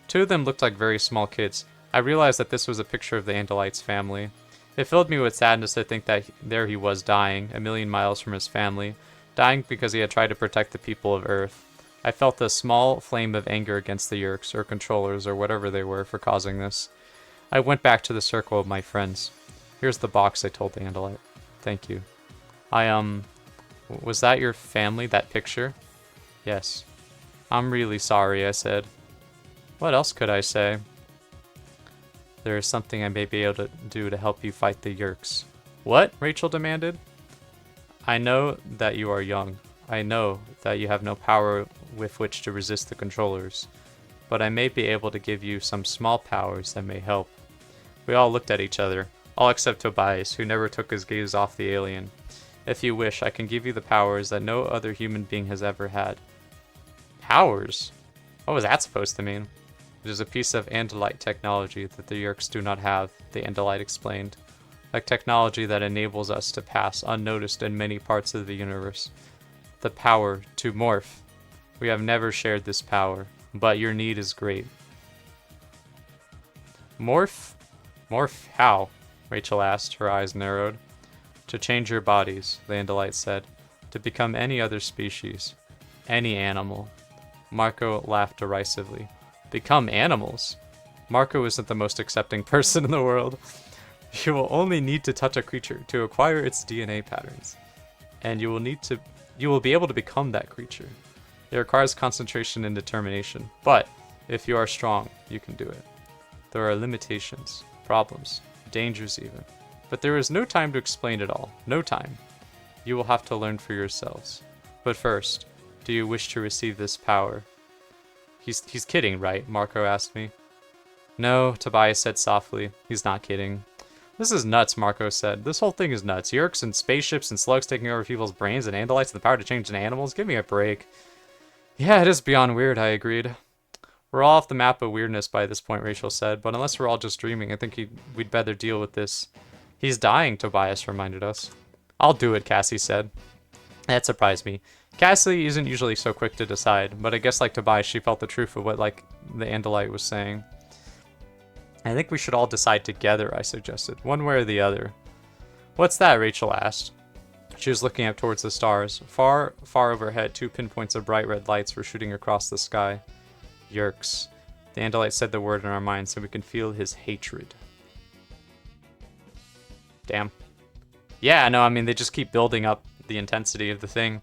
2 of them looked like very small kids. I realized that this was a picture of the Andalite's family. It filled me with sadness to think that there he was dying, a million miles from his family, dying because he had tried to protect the people of Earth. I felt a small flame of anger against the Yeerks, or controllers, or whatever they were, for causing this. I went back to the circle of my friends. Here's the box, I told the Andalite. Thank you. Was that your family, that picture? Yes. I'm really sorry, I said. What else could I say? There is something I may be able to do to help you fight the Yeerks. What? Rachel demanded. I know that you are young. I know that you have no power with which to resist the controllers. But I may be able to give you some small powers that may help. We all looked at each other, all except Tobias, who never took his gaze off the alien. If you wish, I can give you the powers that no other human being has ever had. Powers? What was that supposed to mean? It is a piece of Andalite technology that the Yeerks do not have, the Andalite explained. A technology that enables us to pass unnoticed in many parts of the universe. The power to morph. We have never shared this power, but your need is great. Morph? Morph how? Rachel asked, her eyes narrowed. To change your bodies, the Andalite said. To become any other species. Any animal. Marco laughed derisively. Become animals? Marco isn't the most accepting person in the world. You will only need to touch a creature to acquire its DNA patterns. And you will be able to become that creature. It requires concentration and determination. But, if you are strong, you can do it. There are limitations, problems, dangers even. But there is no time to explain it all. No time. You will have to learn for yourselves. But first, do you wish to receive this power? He's kidding, right? Marco asked me. No, Tobias said softly. He's not kidding. This is nuts, Marco said. This whole thing is nuts. Yeerks and spaceships and slugs taking over people's brains and Andalites and the power to change into animals. Give me a break. Yeah, it is beyond weird, I agreed. We're all off the map of weirdness by this point, Rachel said, but unless we're all just dreaming, I think we'd better deal with this. He's dying, Tobias reminded us. I'll do it, Cassie said. That surprised me. Cassie isn't usually so quick to decide, but I guess like Tobias, she felt the truth of what like the Andalite was saying. I think we should all decide together, I suggested, one way or the other. What's that? Rachel asked. She was looking up towards the stars. Far, far overhead, 2 pinpoints of bright red lights were shooting across the sky. Yeerks. The Andalite said the word in our minds so we can feel his hatred. Damn. Yeah, no, I mean, they just keep building up the intensity of the thing.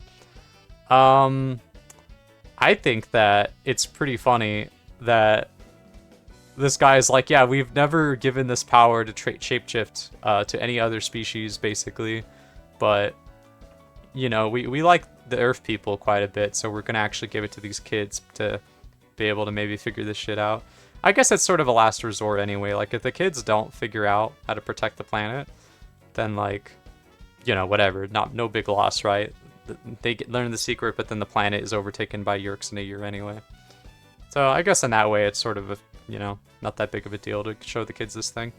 I think that it's pretty funny that this guy's like, yeah, we've never given this power to shapeshift to any other species, basically. But, you know, we like the Earth people quite a bit, so we're going to actually give it to these kids to be able to maybe figure this shit out. I guess it's sort of a last resort anyway. Like, if the kids don't figure out how to protect the planet, then, like, you know, whatever. No big loss, right? They learn the secret, but then the planet is overtaken by Yeerks in a year anyway. So I guess in that way, it's sort of a, you know, not that big of a deal to show the kids this thing.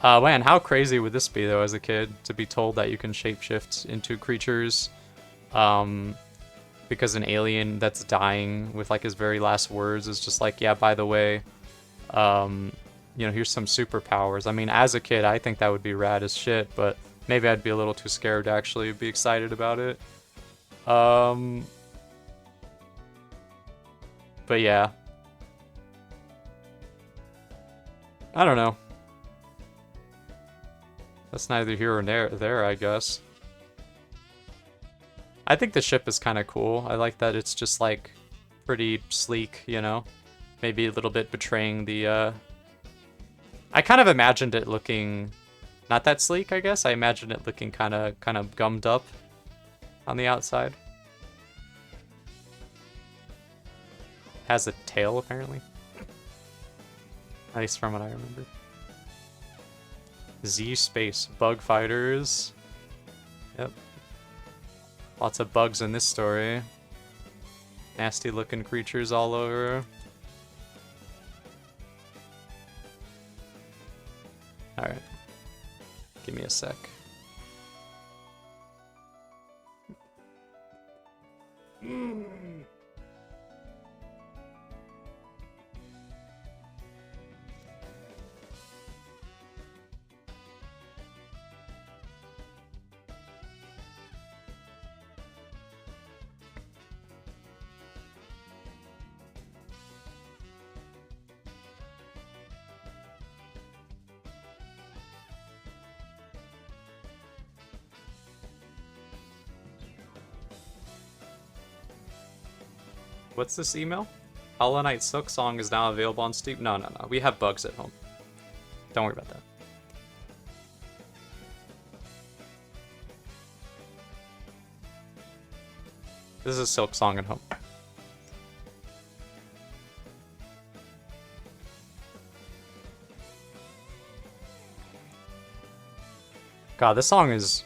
Man, how crazy would this be, though, as a kid, to be told that you can shapeshift into creatures, because an alien that's dying with, like, his very last words is just like, yeah, by the way, you know, here's some superpowers. I mean, as a kid, I think that would be rad as shit, but maybe I'd be a little too scared to actually be excited about it. But yeah. I don't know. That's neither here or there, I guess. I think the ship is kind of cool. I like that it's just, like, pretty sleek, you know? Maybe a little bit betraying the, I kind of imagined it looking not that sleek, I guess. I imagined it looking kind of gummed up on the outside. Has a tail, apparently. At least from what I remember. Z Space. Bug Fighters. Yep. Lots of bugs in this story. Nasty looking creatures all over. Alright. Give me a sec. What's this email? Hollow Knight Silk Song is now available on Steam. No. We have bugs at home. Don't worry about that. This is a Silk Song at home. God, this song is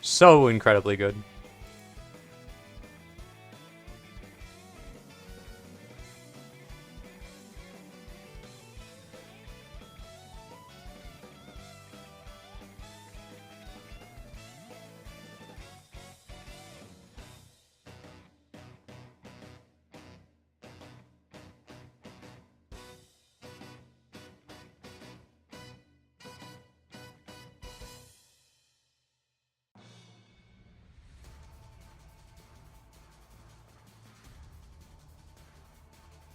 so incredibly good.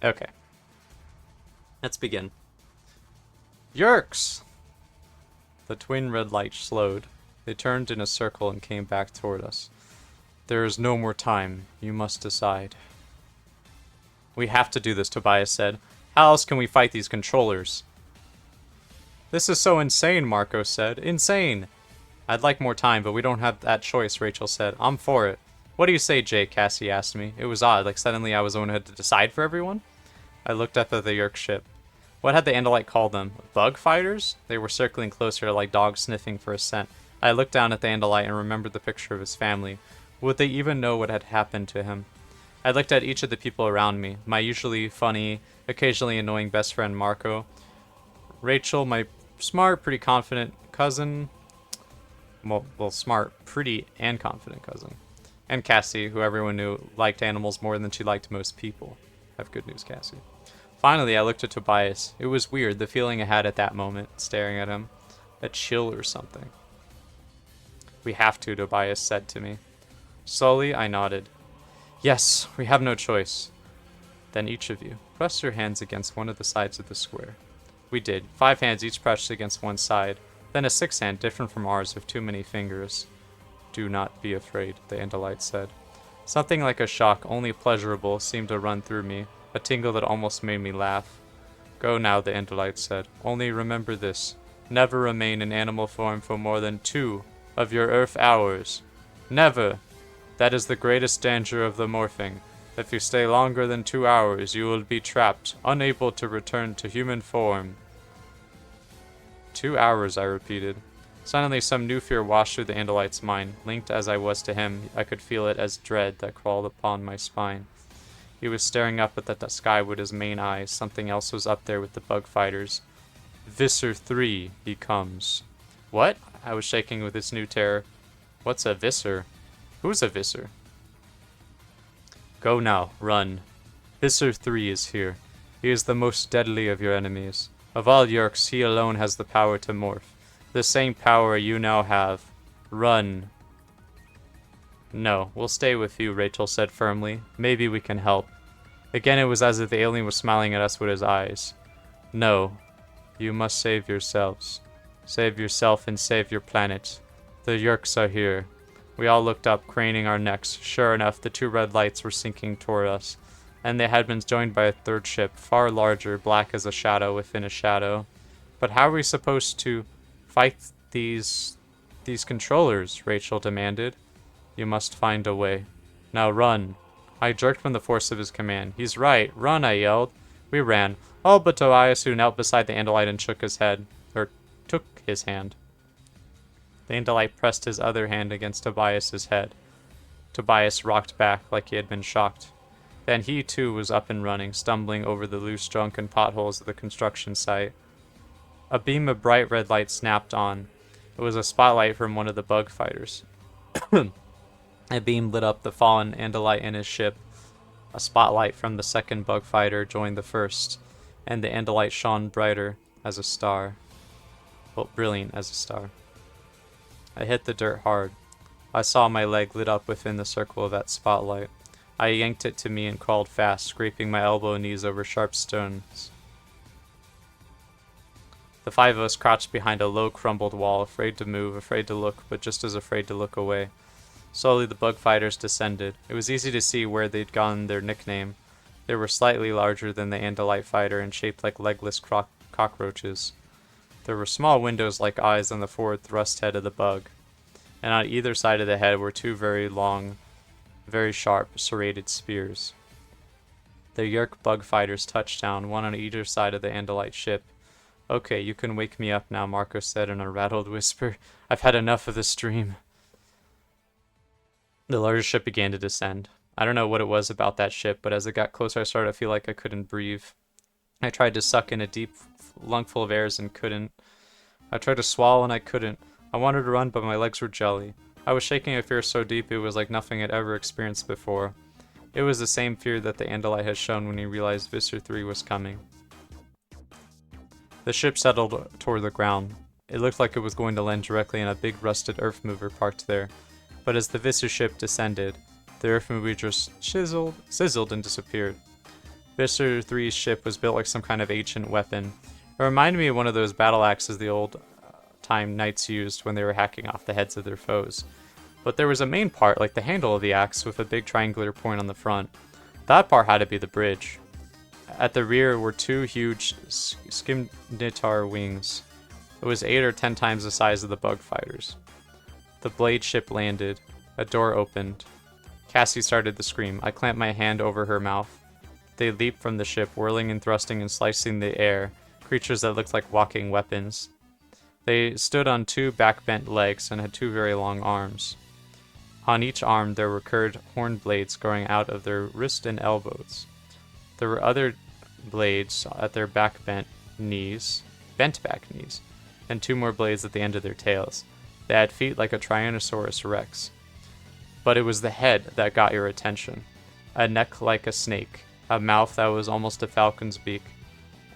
Okay. Let's begin. Yerks! The twin red lights slowed. They turned in a circle and came back toward us. There is no more time. You must decide. We have to do this, Tobias said. How else can we fight these controllers? This is so insane, Marco said. Insane! I'd like more time, but we don't have that choice, Rachel said. I'm for it. What do you say, Jay? Cassie asked me. It was odd, like suddenly I was the one who had to decide for everyone. I looked up at the Yerk ship. What had the Andalite called them? Bug fighters? They were circling closer like dogs sniffing for a scent. I looked down at the Andalite and remembered the picture of his family. Would they even know what had happened to him? I looked at each of the people around me. My usually funny, occasionally annoying best friend Marco. Rachel, my smart, pretty confident cousin. Well, smart, pretty, and confident cousin. And Cassie, who everyone knew liked animals more than she liked most people. I have good news, Cassie. Finally, I looked at Tobias. It was weird, the feeling I had at that moment, staring at him. A chill or something. We have to, Tobias said to me. Slowly, I nodded. Yes, we have no choice. Then each of you, press your hands against one of the sides of the square. We did. 5 hands each pressed against one side. Then a 6th hand, different from ours, with too many fingers. Do not be afraid, the Andalite said. Something like a shock, only pleasurable, seemed to run through me, a tingle that almost made me laugh. Go now, the Andalite said. Only remember this. Never remain in animal form for more than 2 of your Earth hours. Never! That is the greatest danger of the morphing. If you stay longer than 2 hours, you will be trapped, unable to return to human form. 2 hours, I repeated. Suddenly, some new fear washed through the Andalite's mind. Linked as I was to him, I could feel it as dread that crawled upon my spine. He was staring up at the sky with his main eyes. Something else was up there with the bug fighters. Visser 3, he comes. What? I was shaking with this new terror. What's a Visser? Who's a Visser? Go now, run. Visser 3 is here. He is the most deadly of your enemies. Of all Yerks, he alone has the power to morph. The same power you now have. Run. No, we'll stay with you, Rachel said firmly. Maybe we can help. Again, it was as if the alien was smiling at us with his eyes. No. You must save yourselves. Save yourself and save your planet. The Yerks are here. We all looked up, craning our necks. Sure enough, the 2 red lights were sinking toward us. And they had been joined by a 3rd ship, far larger, black as a shadow within a shadow. But how are we supposed to fight these controllers? Rachel demanded. You must find a way. Now run. I jerked from the force of his command. He's right. Run, I yelled. We ran. All but Tobias, who knelt beside the Andalite and shook his head. Or took his hand. The Andalite pressed his other hand against Tobias's head. Tobias rocked back like he had been shocked. Then he too was up and running, stumbling over the loose junk and potholes of the construction site. A beam of bright red light snapped on. It was a spotlight from one of the bug fighters. A beam lit up the fallen Andalite and his ship. A spotlight from the second bug fighter joined the first, and the Andalite shone brighter as a star. Well, brilliant as a star. I hit the dirt hard. I saw my leg lit up within the circle of that spotlight. I yanked it to me and crawled fast, scraping my elbow and knees over sharp stones. The five of us crouched behind a low, crumbled wall, afraid to move, afraid to look, but just as afraid to look away. Slowly the bug fighters descended. It was easy to see where they'd gotten their nickname. They were slightly larger than the Andalite fighter and shaped like legless cockroaches. There were small windows like eyes on the forward thrust head of the bug, and on either side of the head were two very long, very sharp, serrated spears. The Yerk bug fighters touched down, one on either side of the Andalite ship. "Okay, you can wake me up now," Marco said in a rattled whisper. "I've had enough of this dream." The larger ship began to descend. I don't know what it was about that ship, but as it got closer I started to feel like I couldn't breathe. I tried to suck in a deep lungful of airs and couldn't. I tried to swallow and I couldn't. I wanted to run, but my legs were jelly. I was shaking a fear so deep it was like nothing I'd ever experienced before. It was the same fear that the Andalite had shown when he realized Visser 3 was coming. The ship settled toward the ground. It looked like it was going to land directly in a big rusted earth mover parked there. But as the Visser ship descended, the earth mover just sizzled and disappeared. Visser 3's ship was built like some kind of ancient weapon. It reminded me of one of those battle axes the old-time knights used when they were hacking off the heads of their foes. But there was a main part, like the handle of the axe, with a big triangular point on the front. That part had to be the bridge. At the rear were two huge scimitar wings. It was 8 or 10 times the size of the bug fighters. The blade ship landed. A door opened. Cassie started to scream. I clamped my hand over her mouth. They leaped from the ship, whirling and thrusting and slicing the air, creatures that looked like walking weapons. They stood on two back-bent legs and had two very long arms. On each arm there were curved horn blades growing out of their wrists and elbows. There were other blades at their bent back knees, and two more blades at the end of their tails. They had feet like a Tyrannosaurus Rex. But it was the head that got your attention. A neck like a snake, a mouth that was almost a falcon's beak,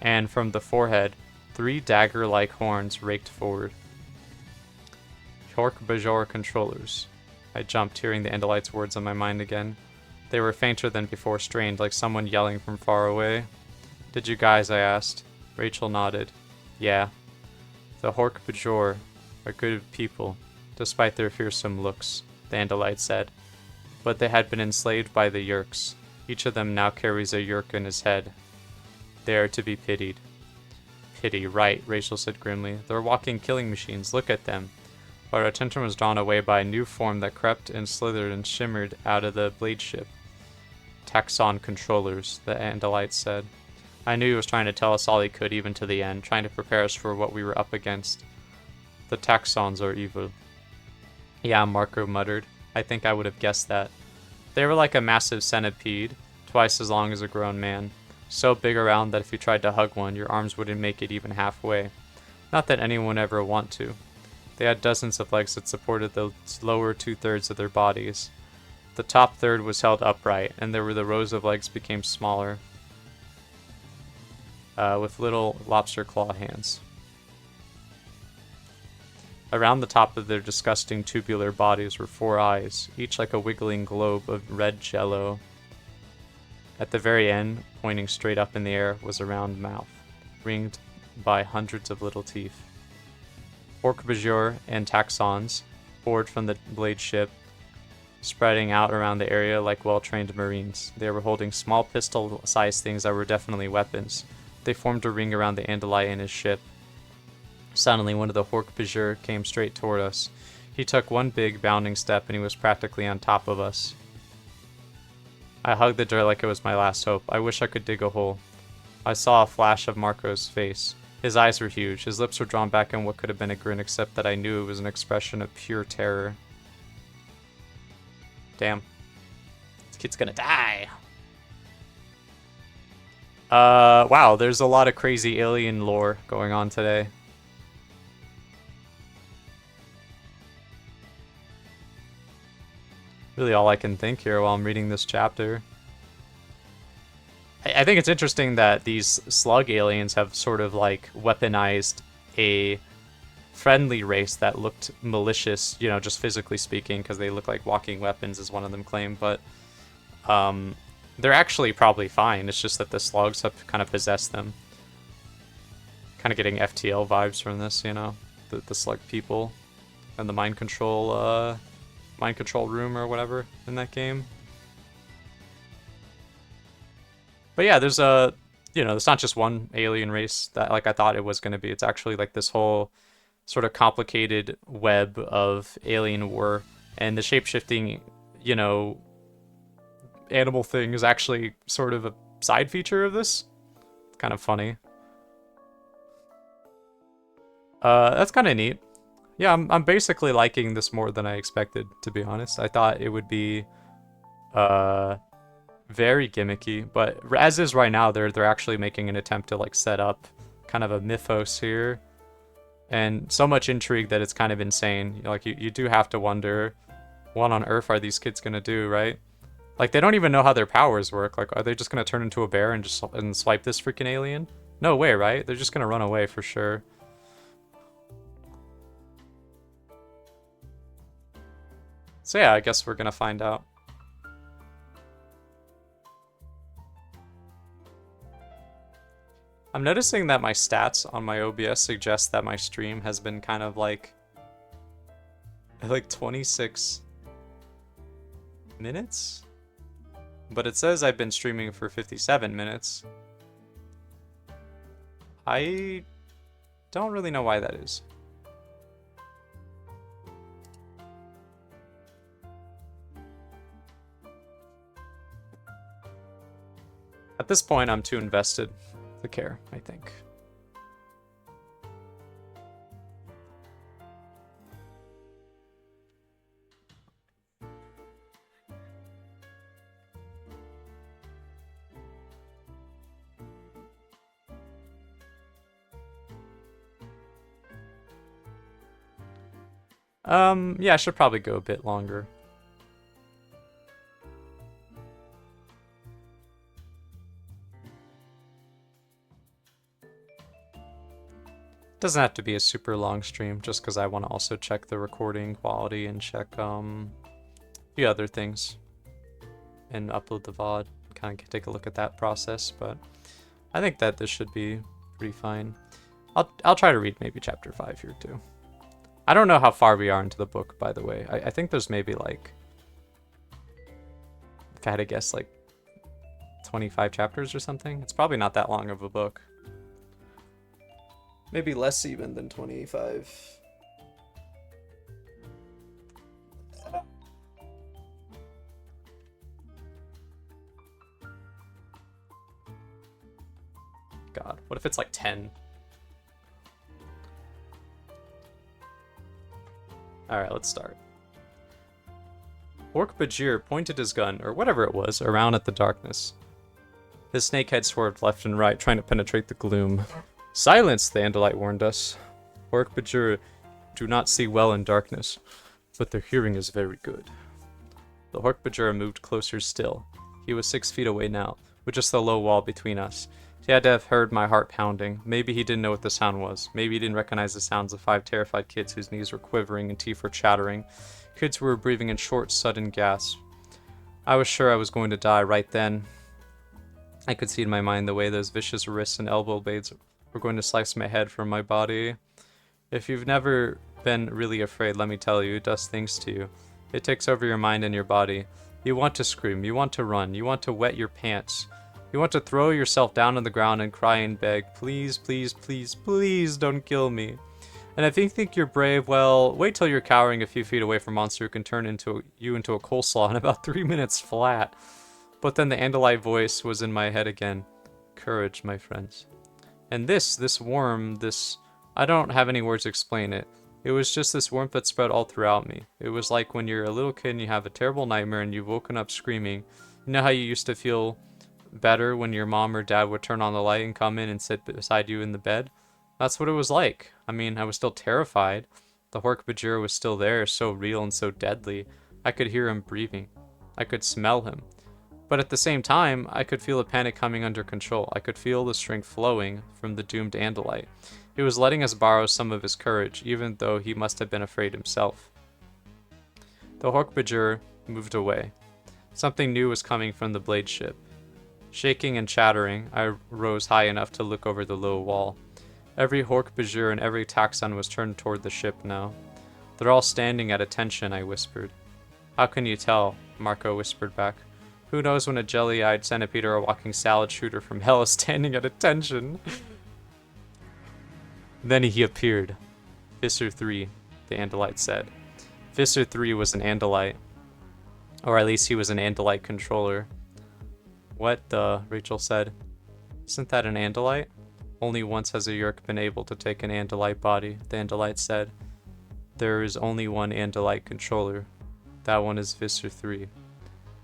and from the forehead, 3 dagger-like horns raked forward. Hork-Bajor controllers. I jumped, hearing the Andalite's words on my mind again. They were fainter than before, strained, like someone yelling from far away. "Did you guys?" I asked. Rachel nodded. "Yeah. The Hork-Bajor are good people, despite their fearsome looks," the Andalite said. "But they had been enslaved by the Yerks. Each of them now carries a Yerk in his head. They are to be pitied." "Pity, right," Rachel said grimly. "They're walking killing machines. Look at them." But our attention was drawn away by a new form that crept and slithered and shimmered out of the blade ship. "Taxon controllers," the Andalite said. I knew he was trying to tell us all he could, even to the end, trying to prepare us for what we were up against. "The Taxons are evil." "Yeah," Marco muttered. "I think I would have guessed that." They were like a massive centipede, twice as long as a grown man. So big around that if you tried to hug one, your arms wouldn't make it even halfway. Not that anyone would ever want to. They had dozens of legs that supported the lower 2/3 of their bodies. The top third was held upright, and there were the rows of legs became smaller, with little lobster claw hands. Around the top of their disgusting tubular bodies were 4 eyes, each like a wiggling globe of red jello. At the very end, pointing straight up in the air, was a round mouth, ringed by hundreds of little teeth. Hork-Bajor and Taxons poured from the blade ship, spreading out around the area like well-trained marines. They were holding small pistol-sized things that were definitely weapons. They formed a ring around the Andalite and his ship. Suddenly, one of the Hork-Bajor came straight toward us. He took one big, bounding step, and he was practically on top of us. I hugged the dirt like it was my last hope. I wish I could dig a hole. I saw a flash of Marco's face. His eyes were huge. His lips were drawn back in what could have been a grin, except that I knew it was an expression of pure terror. Damn. This kid's gonna die. Wow, there's a lot of crazy alien lore going on today. Really all I can think here while I'm reading this chapter. I think it's interesting that these slug aliens have sort of like weaponized a friendly race that looked malicious, you know, just physically speaking, because they look like walking weapons, as one of them claimed, but they're actually probably fine. It's just that the slugs have kind of possessed them. Kind of getting FTL vibes from this, you know, the slug people and the mind control room or whatever in that game. But yeah, there's you know, it's not just one alien race that like I thought it was going to be. It's actually like this whole sort of complicated web of alien war, and the shape-shifting, you know, animal thing is actually sort of a side feature of this. It's kind of funny. That's kind of neat. Yeah, I'm basically liking this more than I expected, to be honest. I thought it would be very gimmicky, but as is right now, they're actually making an attempt to like set up kind of a mythos here, and so much intrigue that it's kind of insane. Like you do have to wonder, what on earth are these kids gonna do, right? Like they don't even know how their powers work. Like, are they just gonna turn into a bear and just swipe this freaking alien? No way, right? They're just gonna run away for sure. So yeah, I guess we're gonna find out. I'm noticing that my stats on my OBS suggest that my stream has been kind of like 26 minutes? But it says I've been streaming for 57 minutes. I don't really know why that is. At this point, I'm too invested to care, I think. Yeah, I should probably go a bit longer. Doesn't have to be a super long stream, just because I want to also check the recording quality and check the other things and upload the VOD. Kind of take a look at that process, but I think that this should be pretty fine. I'll try to read maybe chapter 5 here too. I don't know how far we are into the book, by the way. I think there's maybe like, if I had to guess, like 25 chapters or something. It's probably not that long of a book. Maybe less even than 25. God, what if it's like 10? Alright, let's start. Orc Bajir pointed his gun, or whatever it was, around at the darkness. His snakehead swerved left and right, trying to penetrate the gloom. Silence, the Andalite warned us. Orc Bajir do not see well in darkness, but their hearing is very good. The Orc Bajir moved closer still. He was 6 feet away now, with just a low wall between us. He had to have heard my heart pounding. Maybe he didn't know what the sound was. Maybe he didn't recognize the sounds of 5 terrified kids whose knees were quivering and teeth were chattering. Kids who were breathing in short, sudden gasps. I was sure I was going to die right then. I could see in my mind the way those vicious wrists and elbow blades were going to slice my head from my body. If you've never been really afraid, let me tell you, it does things to you. It takes over your mind and your body. You want to scream, you want to run, you want to wet your pants. You want to throw yourself down on the ground and cry and beg, please, please, please, please don't kill me. And if you think you're brave, well, wait till you're cowering a few feet away from a monster who can turn you into a coleslaw in about 3 minutes flat. But then the Andalite voice was in my head again. Courage, my friends. And this worm, I don't have any words to explain it. It was just this warmth that spread all throughout me. It was like when you're a little kid and you have a terrible nightmare and you've woken up screaming. You know how you used to feel better when your mom or dad would turn on the light and come in and sit beside you in the bed? That's what it was like. I mean, I was still terrified. The Hork-Bajir was still there, so real and so deadly. I could hear him breathing. I could smell him. But at the same time, I could feel the panic coming under control. I could feel the strength flowing from the doomed Andalite. He was letting us borrow some of his courage, even though he must have been afraid himself. The Hork-Bajir moved away. Something new was coming from the blade ship. Shaking and chattering, I rose high enough to look over the low wall. Every Hork-Bajir and every Taxxon was turned toward the ship now. They're all standing at attention, I whispered. How can you tell? Marco whispered back. Who knows when a jelly-eyed centipede or a walking salad shooter from hell is standing at attention? Then he appeared. Visser 3, the Andalite said. Visser 3 was an Andalite. Or at least he was an Andalite controller. What the? Rachel said. Isn't that an Andalite? Only once has a Yeerk been able to take an Andalite body, the Andalite said. There is only one Andalite controller. That one is Visser 3.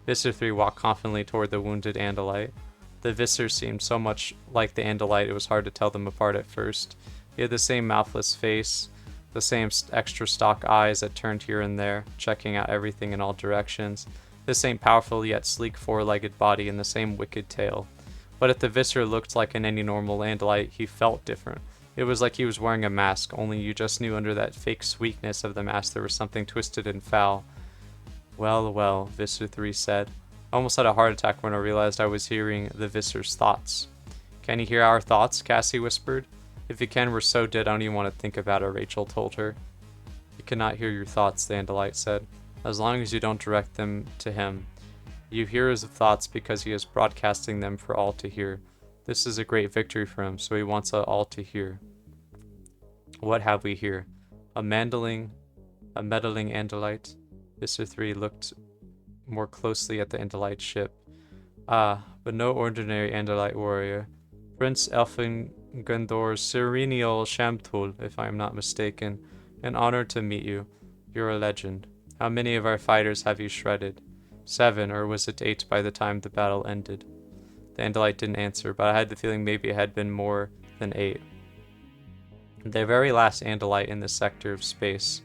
Visser 3 walked confidently toward the wounded Andalite. The Visser seemed so much like the Andalite it was hard to tell them apart at first. He had the same mouthless face, the same extra stock eyes that turned here and there, checking out everything in all directions, the same powerful yet sleek four-legged body, and the same wicked tail. But if the Visser looked like in any normal Andalite, he felt different. It was like he was wearing a mask, only you just knew under that fake sweetness of the mask there was something twisted and foul. Well, well, Visser 3 said. I almost had a heart attack when I realized I was hearing the Visser's thoughts. Can you hear our thoughts? Cassie whispered. If you can, we're so dead I don't even want to think about it, Rachel told her. He cannot hear your thoughts, the Andalite said, as long as you don't direct them to him. You hear his thoughts because he is broadcasting them for all to hear. This is a great victory for him, so he wants all to hear. What have we here? A meddling Andalite? Visser 3 looked more closely at the Andalite ship. Ah, but no ordinary Andalite warrior. Prince Elfingandor Serenial Shamtul, if I am not mistaken. An honor to meet you. You're a legend. How many of our fighters have you shredded? 7, or was it 8 by the time the battle ended? The Andalite didn't answer, but I had the feeling maybe it had been more than 8. The very last Andalite in this sector of space.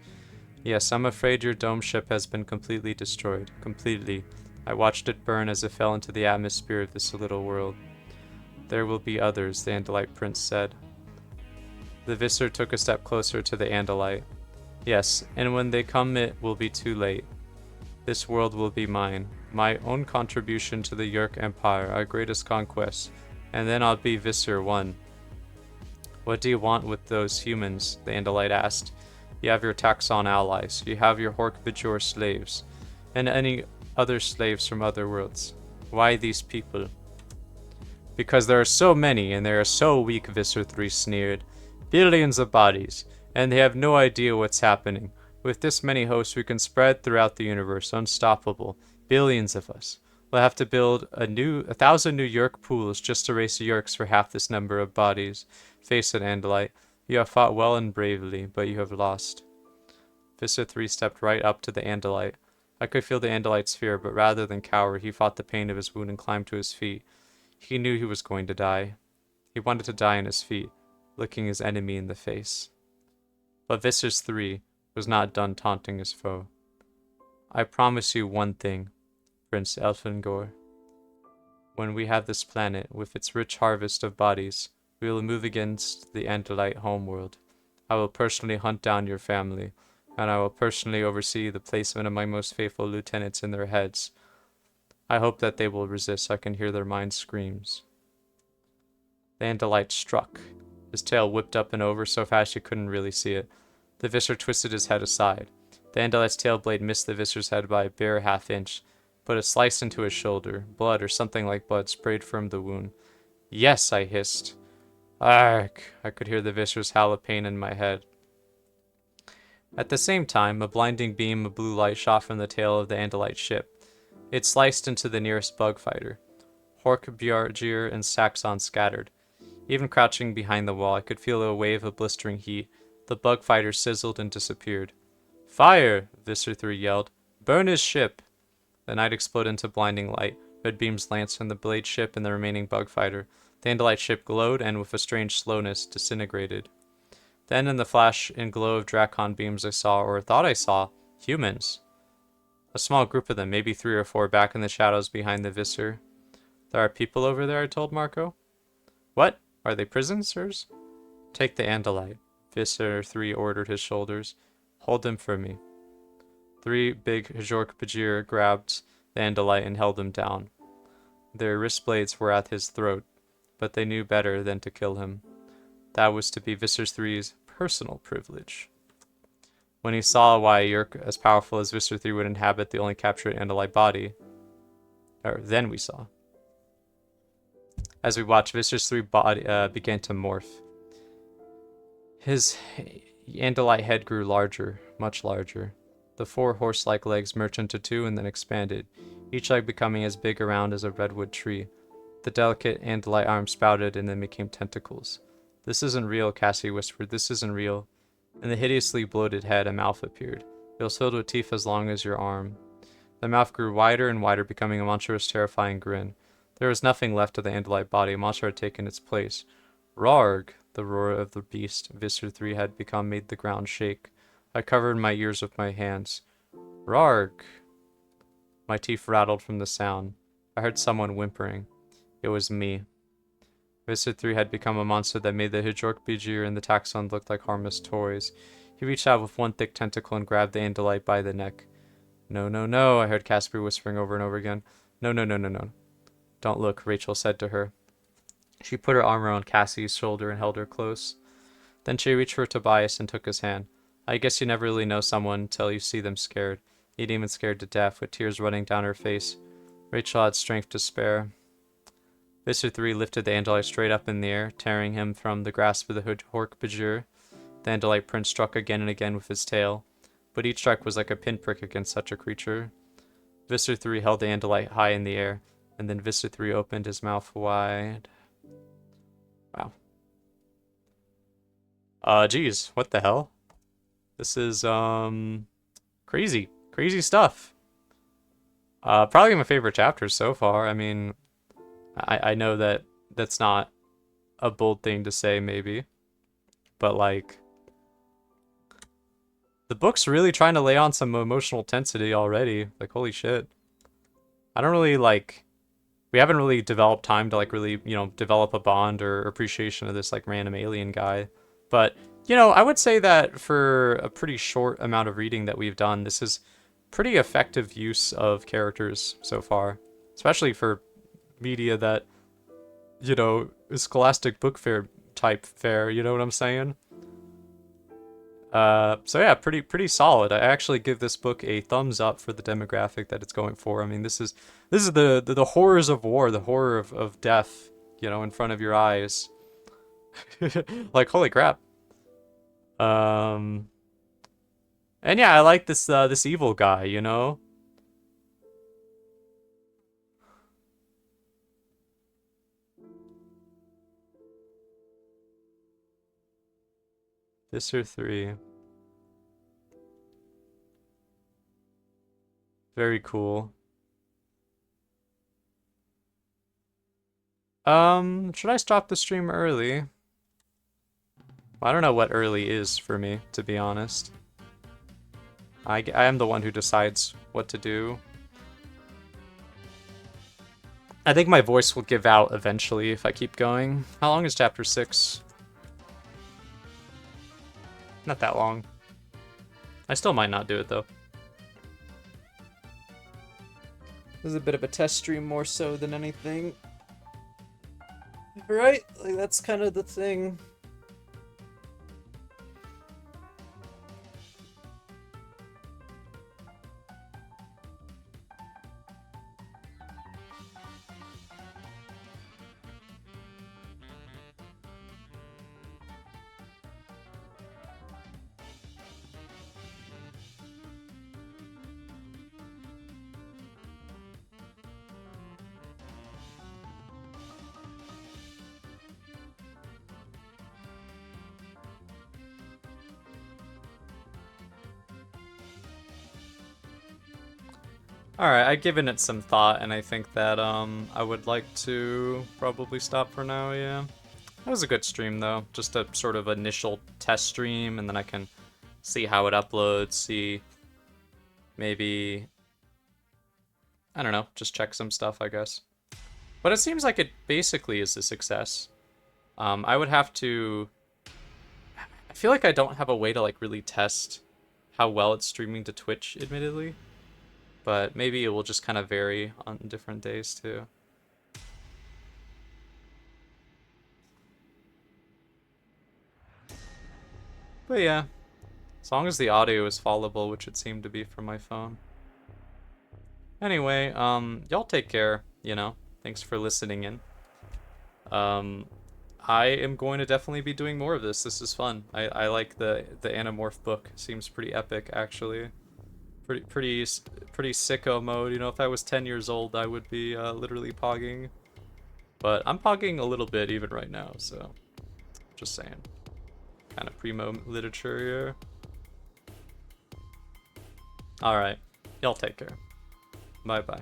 Yes, I'm afraid your dome ship has been completely destroyed. Completely. I watched it burn as it fell into the atmosphere of this little world. There will be others, the Andalite prince said. The Visser took a step closer to the Andalite. Yes, and when they come it will be too late. This world will be mine. My own contribution to the Yeerk Empire, our greatest conquest. And then I'll be Visser 1. What do you want with those humans? The Andalite asked. You have your Taxxon allies. You have your Hork-Bajir slaves. And any other slaves from other worlds. Why these people? Because there are so many, and they are so weak, Visser 3 sneered. Billions of bodies, and they have no idea what's happening. With this many hosts, we can spread throughout the universe, unstoppable. Billions of us. We'll have to build 1,000 new Yeerk pools just to raise Yeerks for half this number of bodies. Face it, Andalite. You have fought well and bravely, but you have lost. Visser 3 stepped right up to the Andalite. I could feel the Andalite's fear, but rather than cower, he fought the pain of his wound and climbed to his feet. He knew he was going to die. He wanted to die on his feet, looking his enemy in the face. But Visser 3 was not done taunting his foe. I promise you one thing, Prince Elfingor. When we have this planet, with its rich harvest of bodies, we will move against the Andalite homeworld. I will personally hunt down your family, and I will personally oversee the placement of my most faithful lieutenants in their heads. I hope that they will resist so I can hear their mind screams. The Andalite struck. His tail whipped up and over so fast you couldn't really see it. The Visser twisted his head aside. The Andalite's tail blade missed the Visser's head by a bare half-inch, but it sliced into his shoulder. Blood, or something like blood, sprayed from the wound. Yes, I hissed. Arg! I could hear the Visser's howl of pain in my head. At the same time, a blinding beam of blue light shot from the tail of the Andalite ship. It sliced into the nearest bug fighter. Hork-Bajir and Taxxon scattered. Even crouching behind the wall, I could feel a wave of blistering heat. The bug fighter sizzled and disappeared. Fire! Visser 3 yelled. Burn his ship! The night exploded into blinding light. Red beams lanced from the blade ship and the remaining bug fighter. The Andalite ship glowed and, with a strange slowness, disintegrated. Then, in the flash and glow of Dracon beams, I saw, or thought I saw, humans. A small group of them, maybe 3 or 4, back in the shadows behind the Visser. There are people over there, I told Marco. What? Are they prisoners? Take the Andalite. Visser 3 ordered his shoulders. Hold him for me. 3 big Hjork-Bajir grabbed the Andalite and held him down. Their wrist blades were at his throat, but they knew better than to kill him. That was to be Visser 3's personal privilege. When he saw why a Yerk as powerful as Visser 3 would inhabit the only captured Andalite body, then we saw. As we watched, Visser 3 body began to morph. His Andalite head grew larger, much larger. The 4 horse-like legs merged into 2 and then expanded, each leg becoming as big around as a redwood tree. The delicate Andalite arms sprouted and then became tentacles. This isn't real, Cassie whispered. This isn't real. In the hideously bloated head, a mouth appeared. It was filled with teeth as long as your arm. The mouth grew wider and wider, becoming a monstrous, terrifying grin. There was nothing left of the Andalite body. A monster had taken its place. Rarg! The roar of the beast Visser 3 had become made the ground shake. I covered my ears with my hands. Rarg! My teeth rattled from the sound. I heard someone whimpering. It was me. Visser 3 had become a monster that made the Hjork-Bajir and the Taxon look like harmless toys. He reached out with one thick tentacle and grabbed the Andalite by the neck. No, no, no, I heard Casper whispering over and over again. No, no, no, no, no. Don't look, Rachel said to her. She put her arm around Cassie's shoulder and held her close. Then she reached for Tobias and took his hand. I guess you never really know someone till you see them scared. You'd even scared to death, with tears running down her face. Rachel had strength to spare. Visser 3 lifted the Andalite straight up in the air, tearing him from the grasp of the Hjork-Bajir. The Andalite prince struck again and again with his tail, but each strike was like a pinprick against such a creature. Visser 3 held the Andalite high in the air, and then Visser 3 opened his mouth wide. Wow. Geez, what the hell? This is, crazy. Crazy stuff. Probably my favorite chapters so far. I mean, I know that that's not a bold thing to say, maybe. But, like, the book's really trying to lay on some emotional intensity already. Like, holy shit. I don't really, like... We haven't really developed time to, like, really, you know, develop a bond or appreciation of this, like, random alien guy. But, you know, I would say that for a pretty short amount of reading that we've done, this is pretty effective use of characters so far. Especially for media that, you know, is Scholastic Book Fair type fare, you know what I'm saying? So yeah, pretty solid. I actually give this book a thumbs up for the demographic that it's going for. I mean, this is the horrors of war, the horror of death, you know, in front of your eyes. Like, holy crap. And yeah, I like this this evil guy, you know. Visser 3. Very cool. Should I stop the stream early? I don't know what early is for me, to be honest. I am the one who decides what to do. I think my voice will give out eventually if I keep going. How long is chapter 6? Not that long. I still might not do it, though. This is a bit of a test stream more so than anything. Right? Like, that's kind of the thing. Alright, I've given it some thought, and I think that I would like to probably stop for now, yeah. That was a good stream, though. Just a sort of initial test stream, and then I can see how it uploads, see maybe, I don't know, just check some stuff, I guess. But it seems like it basically is a success. I would have to... I feel like I don't have a way to like really test how well it's streaming to Twitch, admittedly. But maybe it will just kind of vary on different days, too. But yeah, as long as the audio is followable, which it seemed to be from my phone. Anyway, y'all take care, you know. Thanks for listening in. I am going to definitely be doing more of this. This is fun. I like the Animorph book. Seems pretty epic, actually. Pretty sicko mode. You know, if I was 10 years old, I would be literally pogging. But I'm pogging a little bit even right now, so just saying. Kind of primo literature here. Alright. Y'all take care. Bye-bye.